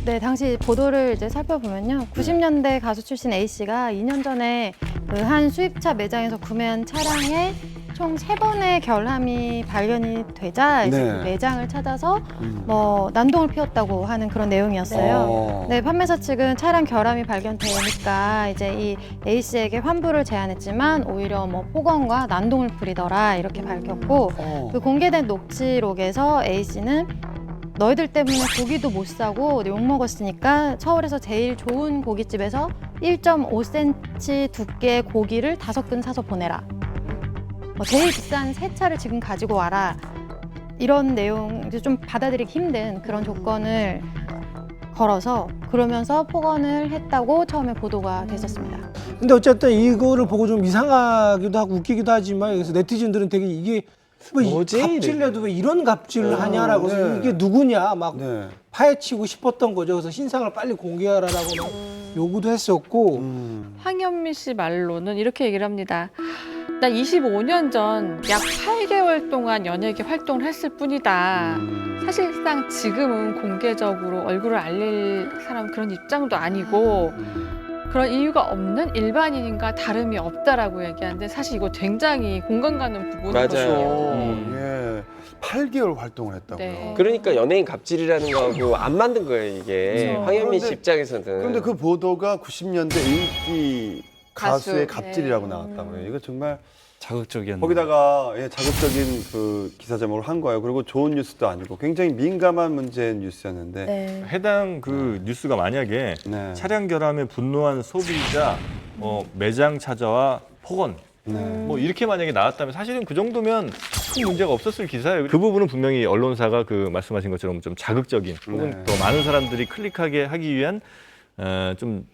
네, 당시 보도를 이제 살펴보면요. 90년대 가수 출신 A 씨가 2년 전에 그 한 수입차 매장에서 구매한 차량에 총 3번의 결함이 발견이 되자 이제 네. 그 매장을 찾아서 뭐 난동을 피웠다고 하는 그런 내용이었어요. 네, 판매사 측은 차량 결함이 발견되니까 이제 이 A 씨에게 환불을 제안했지만 오히려 뭐 폭언과 난동을 부리더라 이렇게 밝혔고 그 공개된 녹취록에서 A 씨는 너희들 때문에 고기도 못 사고 욕 먹었으니까 서울에서 제일 좋은 고깃집에서 1.5cm 두께의 고기를 5근 사서 보내라. 제일 비싼 새 차를 지금 가지고 와라. 이런 내용 이제 좀 받아들이기 힘든 그런 조건을 걸어서 그러면서 폭언을 했다고 처음에 보도가 됐었습니다. 근데 어쨌든 이거를 보고 좀 이상하기도 하고 웃기기도 하지만 여기서 네티즌들은 되게 이게 뭐지? 갑질내도 왜 이런 갑질을 하냐라고 해서 네. 이게 누구냐 막 네. 파헤치고 싶었던 거죠. 그래서 신상을 빨리 공개하라라고 막 요구도 했었고 황현민 씨 말로는 이렇게 얘기를 합니다. 나 25년 전 약 8개월 동안 연예계 활동을 했을 뿐이다. 사실상 지금은 공개적으로 얼굴을 알릴 사람 그런 입장도 아니고 그런 이유가 없는 일반인과 다름이 없다라고 얘기하는데 사실 이거 굉장히 공감 가는 부분이거든요. 맞아요. 예. 8개월 활동을 했다고요. 네. 그러니까 연예인 갑질이라는 거하고 안 만든 거예요, 이게. 그렇죠. 황현민 씨 그런데- 입장에서는. 그런데 그 보도가 90년대 인기 가수의 가수. 갑질이라고 네. 나왔다고요. 이거 정말 자극적이었네. 거기다가 자극적인 그 기사 제목을 한 거예요. 그리고 좋은 뉴스도 아니고 굉장히 민감한 문제의 뉴스였는데. 네. 해당 그 뉴스가 만약에 네. 차량 결함에 분노한 소비자, 매장 찾아와 폭언, 뭐 이렇게 만약에 나왔다면 사실은 그 정도면 큰 문제가 없었을 기사예요. 그 부분은 분명히 언론사가 그 말씀하신 것처럼 좀 자극적인 혹은 네. 더 많은 사람들이 클릭하게 하기 위한 좀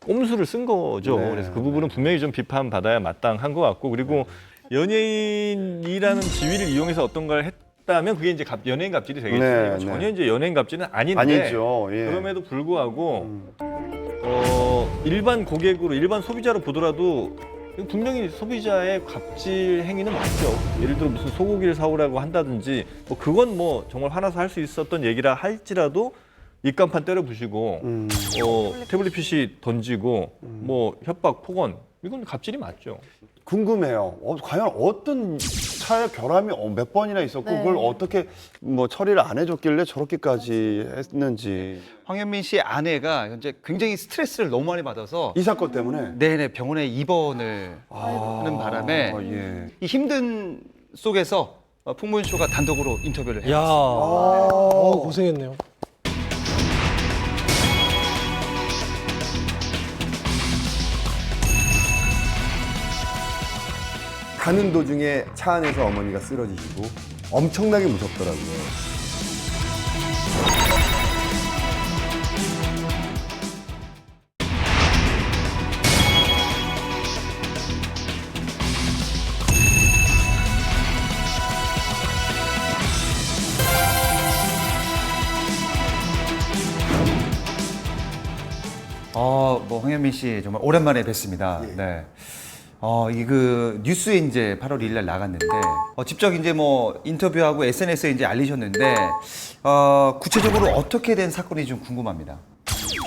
꼼수를 쓴 거죠. 네. 그래서 그 부분은 분명히 좀 비판받아야 마땅한 것 같고 그리고 연예인이라는 지위를 이용해서 어떤 걸 했다면 그게 이제 연예인 갑질이 되겠죠. 네, 이건 전혀 이제 연예인 갑질은 아닌데 아니죠. 예. 그럼에도 불구하고 일반 고객으로 일반 소비자로 보더라도 분명히 소비자의 갑질 행위는 맞죠. 예를 들어 무슨 소고기를 사오라고 한다든지 뭐 그건 뭐 정말 화나서 할 수 있었던 얘기라 할지라도 입간판 때려 부시고 태블릿 PC 던지고 뭐 협박 폭언 이건 갑질이 맞죠. 궁금해요. 과연 어떤 차의 결함이 몇 번이나 있었고 네. 그걸 어떻게 뭐 처리를 안 해줬길래 저렇게까지 했는지. 황현민 씨의 아내가 현재 굉장히 스트레스를 너무 많이 받아서 이 사건 때문에. 네네 병원에 입원을 하는 바람에 예. 이 힘든 속에서 풍문쇼가 단독으로 인터뷰를 야. 해봤습니다. 고생했네요. 가는 도중에 차 안에서 어머니가 쓰러지시고 엄청나게 무섭더라고요. 뭐 황현민 씨 정말 오랜만에 뵙습니다. 네. 이게 그 뉴스에 이제 8월 2일 날 나갔는데 직접 이제 뭐 인터뷰하고 SNS에 이제 알리셨는데 구체적으로 어떻게 된 사건이 좀 궁금합니다.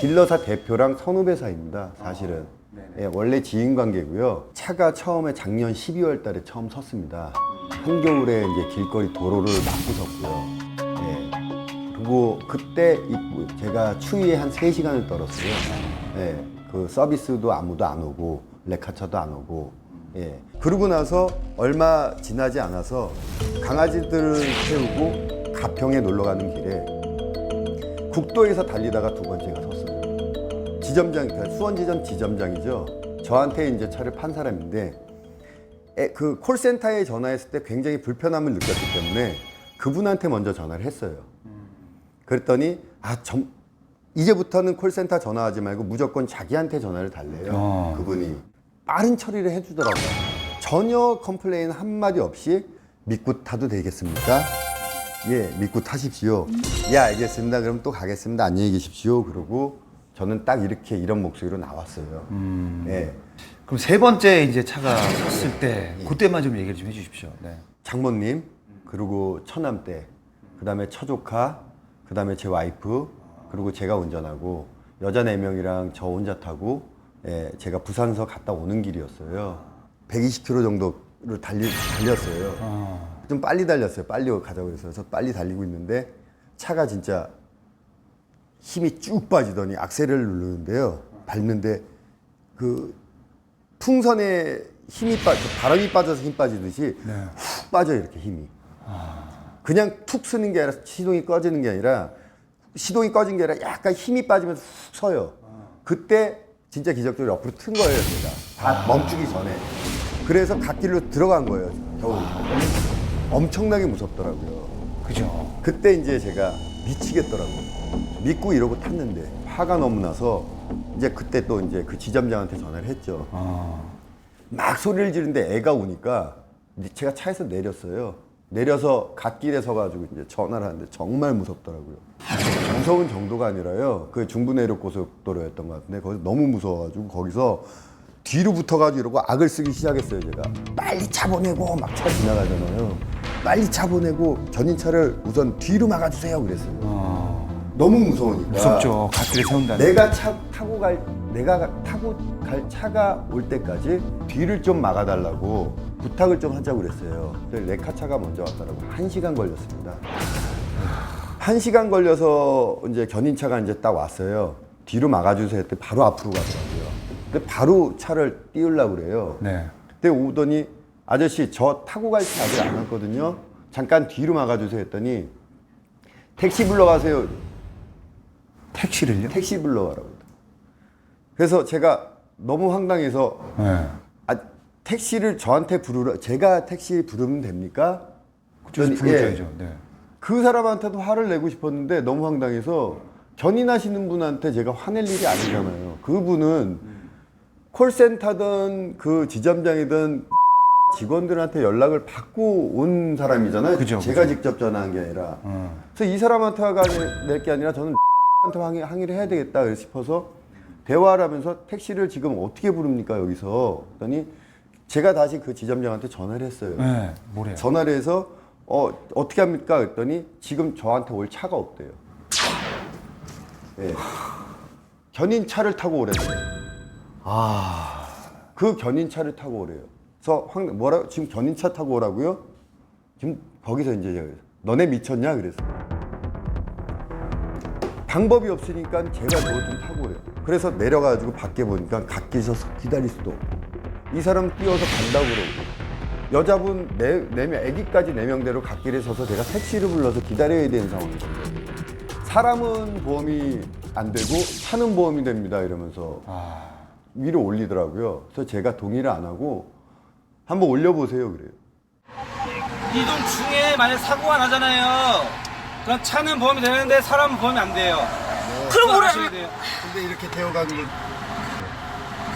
딜러사 대표랑 선후배 사이입니다, 사실은. 예, 원래 지인 관계고요. 차가 처음에 작년 12월 달에 처음 섰습니다. 한겨울에 이제 길거리 도로를 막고 섰고요. 예. 그리고 그때 제가 추위에 한 3시간을 떨었어요. 예. 그 서비스도 아무도 안 오고 레카차도 안 오고. 예. 그러고 나서 얼마 지나지 않아서 강아지들을 태우고 가평에 놀러 가는 길에 국도에서 달리다가 두 번째가 섰어요. 지점장, 수원지점 지점장이죠. 저한테 이제 차를 판 사람인데 그 콜센터에 전화했을 때 굉장히 불편함을 느꼈기 때문에 그분한테 먼저 전화를 했어요. 그랬더니 이제부터는 콜센터 전화하지 말고 무조건 자기한테 전화를 달래요. 그분이 빠른 처리를 해주더라고요. 전혀 컴플레인 한마디 없이 믿고 타도 되겠습니까? 예, 믿고 타십시오. 예, 알겠습니다. 그럼 또 가겠습니다. 안녕히 계십시오. 그러고 저는 딱 이렇게 이런 목소리로 나왔어요. 예. 그럼 세 번째 이제 차가 섰을 때 그때만 좀 얘기를 좀 해주십시오. 네. 장모님, 그리고 처남댁, 그다음에 처조카, 그다음에 제 와이프, 그리고 제가 운전하고 여자 4명이랑 저 혼자 타고 예, 제가 부산서 갔다 오는 길이었어요. 120km 정도를 달렸어요. 좀 빨리 달렸어요. 빨리 가자고 해서 저 빨리 달리고 있는데 차가 진짜 힘이 쭉 빠지더니 악셀을 누르는데요. 밟는데 그 풍선에 힘이 바람이 빠져서 힘 빠지듯이 훅 빠져요. 이렇게 힘이. 그냥 툭 쓰는 게 아니라 시동이 꺼지는 게 아니라 시동이 꺼진 게 아니라 약간 힘이 빠지면서 훅 서요. 그때 진짜 기적적으로 옆으로 튼 거예요. 제가 다 멈추기 전에. 그래서 갓길로 들어간 거예요. 겨우. 엄청나게 무섭더라고요. 그죠. 그때 이제 제가 미치겠더라고요. 믿고 이러고 탔는데 화가 너무 나서 이제 그때 또 이제 그 지점장한테 전화를 했죠. 막 소리를 지르는데 애가 우니까 제가 차에서 내렸어요. 내려서 갓길에 서가지고 이제 전화를 하는데 정말 무섭더라고요. 무서운 정도가 아니라요. 그 중부내륙 고속도로였던 것 같은데 거기서 너무 무서워가지고 거기서 뒤로 붙어가지고 이러고 악을 쓰기 시작했어요. 제가 빨리 차 보내고 막 차 지나가잖아요. 빨리 차 보내고 견인차를 우선 뒤로 막아주세요. 그랬어요. 너무 무서우니까. 무섭죠. 갓길에 세운다는. 내가 타고 갈 차가 올 때까지 뒤를 좀 막아달라고 부탁을 좀 하자고 그랬어요. 그래서 레카차가 먼저 왔더라고. 1시간 걸렸습니다. 1시간 걸려서 이제 견인차가 이제 딱 왔어요. 뒤로 막아주세요 했더니 바로 앞으로 가더라고요. 근데 바로 차를 띄우려고 그래요. 네. 그때 오더니 아저씨 저 타고 갈 차 아직 안 왔거든요. 잠깐 뒤로 막아주세요 했더니 택시 불러가세요. 택시를요? 택시 불러가라고. 그래서 제가 너무 황당해서 네. 택시를 저한테 부르라. 제가 택시 부르면 됩니까? 그쪽에서 불러줘야죠. 네. 그 사람한테도 화를 내고 싶었는데 너무 황당해서 견인하시는 분한테 제가 화낼 일이 아니잖아요. 그분은 콜센터든 그 지점장이든 직원들한테 연락을 받고 온 사람이잖아요. 그죠, 제가 그죠. 직접 전화한 게 아니라. 그래서 이 사람한테 화가 낼 게 아니라 저는 한테 항의를 해야 되겠다 싶어서 대화를 하면서 택시를 지금 어떻게 부릅니까 여기서? 그랬더니 제가 다시 그 지점장한테 전화를 했어요. 네. 뭐래요? 전화를 해서 어떻게 합니까? 그랬더니 지금 저한테 올 차가 없대요. 네. 견인차를 타고 오래요. 그 견인차를 타고 오래요. 그래서 뭐라고? 지금 견인차 타고 오라고요? 지금 거기서 이제 제가 너네 미쳤냐? 그래서 방법이 없으니까 제가 저거 좀 타고 오래요. 그래서 내려가지고 밖에 보니까 갓길 서서 기다릴 수도 없고 이 사람 뛰어서 간다고 그러고 여자분 네 명, 애기까지 4명대로 갓길에 서서 제가 택시를 불러서 기다려야 되는 상황이거든요. 사람은 보험이 안 되고 차는 보험이 됩니다 이러면서 위로 올리더라고요. 그래서 제가 동의를 안 하고 한번 올려보세요 그래요. 이동 중에 만약 사고가 나잖아요. 그럼 차는 보험이 되는데 사람은 보험이 안 돼요. 그럼 뭐라? 근데 이렇게 태워가는 건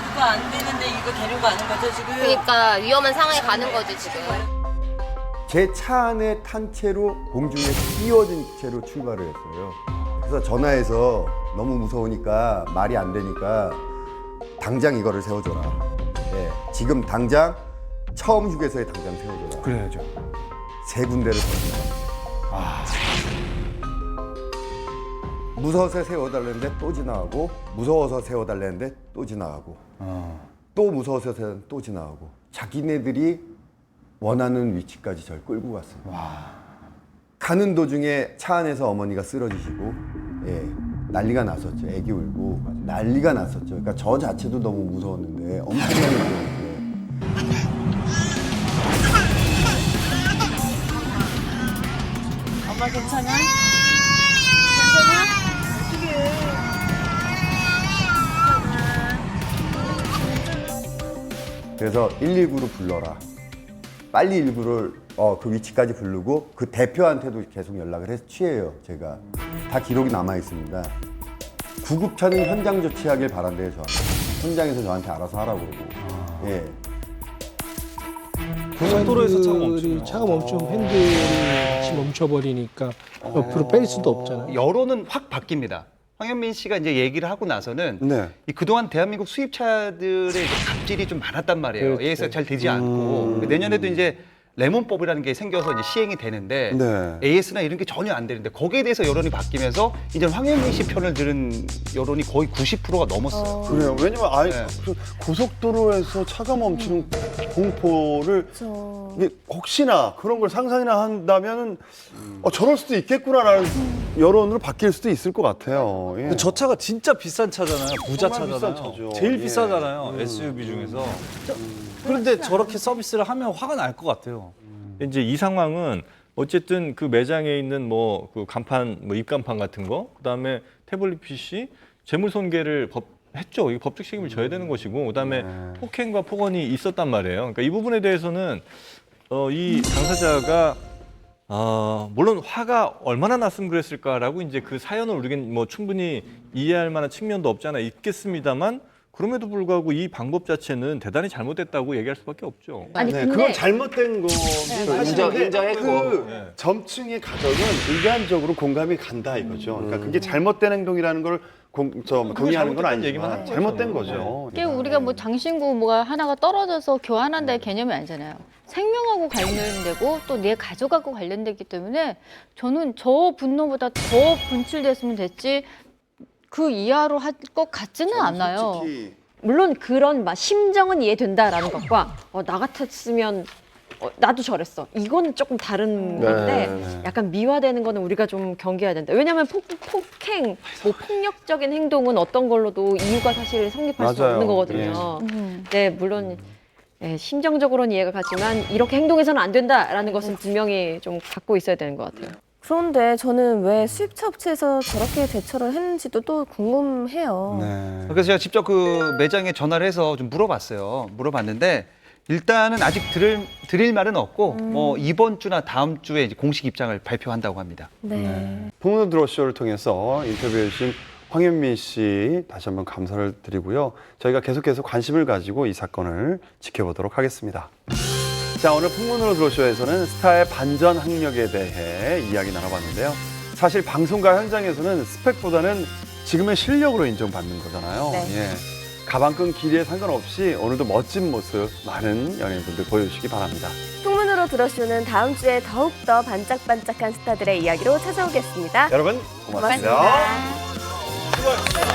그거 안 되는데 이거 데려가는 거죠 지금? 그러니까 위험한 상황에 가는 거지 지금. 제 차 안에 탄 채로 공중에 띄워진 채로 출발을 했어요. 그래서 전화해서 너무 무서우니까 말이 안 되니까 당장 이거를 세워줘라. 네, 지금 당장 처음 휴게소에 당장 세워줘라. 그래야죠. 3군데를 더 무서워서 세워달랬는데 또 지나가고 무서워서 세워달랬는데 또 지나가고 또 무서워서 세워달랬는데 또 지나가고 자기네들이 원하는 위치까지 절 끌고 갔습니다. 가는 도중에 차 안에서 어머니가 쓰러지시고 예, 난리가 났었죠. 애기 울고 난리가 났었죠. 그러니까 저 자체도 너무 무서웠는데 엄청나게 무서웠는데 엄마 괜찮아? 그래서 119로 불러라. 빨리 119를 그 위치까지 부르고 그 대표한테도 계속 연락을 해서 취해요. 제가 다 기록이 남아 있습니다. 구급차는 현장 조치하길 바란대요, 저한테. 현장에서 저한테 알아서 하라고 그러고. 예. 고속도로에서 차가 팬들이 멈추면. 차가 멈추면 팬들이 같이 멈춰버리니까 옆으로 뺄 수도 없잖아요. 여론은 확 바뀝니다. 황현민 씨가 이제 얘기를 하고 나서는 네. 이 그동안 대한민국 수입차들의 이제 갑질이 좀 많았단 말이에요. 그렇죠. AS가 잘 되지 않고 내년에도 이제 레몬법이라는 게 생겨서 이제 시행이 되는데 네. AS나 이런 게 전혀 안 되는데 거기에 대해서 여론이 바뀌면서 이제 황현민 씨 편을 들은 여론이 거의 90%가 넘었어요. 그래요. 왜냐면 아이 네. 고속도로에서 차가 멈추는 공포를 그렇죠. 이게 혹시나 그런 걸 상상이나 한다면은 저럴 수도 있겠구나라는 여론으로 바뀔 수도 있을 것 같아요. 예. 근데 저 차가 진짜 비싼 차잖아요. 부자 정말 차잖아요. 비싼 차죠. 제일 예. 비싸잖아요. SUV 중에서. 그런데 저렇게 서비스를 하면 화가 날 것 같아요. 이제 이 상황은 어쨌든 그 매장에 있는 뭐 그 간판, 뭐 입간판 같은 거, 그다음에 태블릿 PC, 재물손괴를 했죠. 이 법적 책임을 져야 되는 것이고, 그다음에 폭행과 폭언이 있었단 말이에요. 그러니까 이 부분에 대해서는 이 당사자가 물론 화가 얼마나 났으면 그랬을까라고 이제 그 사연을 우리가 뭐 충분히 이해할 만한 측면도 없지 않아 있겠습니다만. 그럼에도 불구하고 이 방법 자체는 대단히 잘못됐다고 얘기할 수밖에 없죠. 아니, 네, 근데 그건 잘못된 거는 인정했고. 그 점층의 가정은 일반적으로 공감이 간다 이거죠. 그러니까 그게 잘못된 행동이라는 걸 동의하는 건 잘못됐다는 얘기만 아니지만 하는 거죠. 잘못된 거죠. 이게 우리가 뭐 장신구 뭐가 하나가 떨어져서 교환한다의 개념이 아니잖아요. 생명하고 관련되고 또 내 가족하고 관련되기 때문에 저는 저 분노보다 더 분출됐으면 됐지 그 이하로 할 것 같지는 않아요. 솔직히 물론 그런 막 심정은 이해된다라는 것과 나 같았으면 나도 저랬어. 이거는 조금 다른 건데 약간 미화되는 거는 우리가 좀 경계해야 된다. 왜냐하면 폭행, 뭐 폭력적인 행동은 어떤 걸로도 이유가 사실 성립할 수 맞아요. 없는 거거든요. 네, 물론 심정적으로는 이해가 가지만 이렇게 행동해서는 안 된다라는 것은 분명히 좀 갖고 있어야 되는 것 같아요. 그런데 저는 왜 수입차 업체에서 저렇게 대처를 했는지도 또 궁금해요. 네. 그래서 제가 직접 그 매장에 전화를 해서 좀 물어봤는데 일단은 아직 드릴 말은 없고 뭐 이번 주나 다음 주에 이제 공식 입장을 발표한다고 합니다. 네. 풍문을 들어쇼를 통해서 인터뷰해 주신 황현민 씨 다시 한번 감사를 드리고요. 저희가 계속해서 관심을 가지고 이 사건을 지켜보도록 하겠습니다. 자, 오늘 풍문으로 들어쇼에서는 스타의 반전 학력에 대해 이야기 나눠봤는데요. 사실 방송가 현장에서는 스펙보다는 지금의 실력으로 인정받는 거잖아요. 네. 예. 가방끈 길이에 상관없이 오늘도 멋진 모습 많은 연예인분들 보여주시기 바랍니다. 풍문으로 들어쇼는 다음 주에 더욱더 반짝반짝한 스타들의 이야기로 찾아오겠습니다. 여러분 고맙습니다. 고맙습니다. 수고하셨습니다.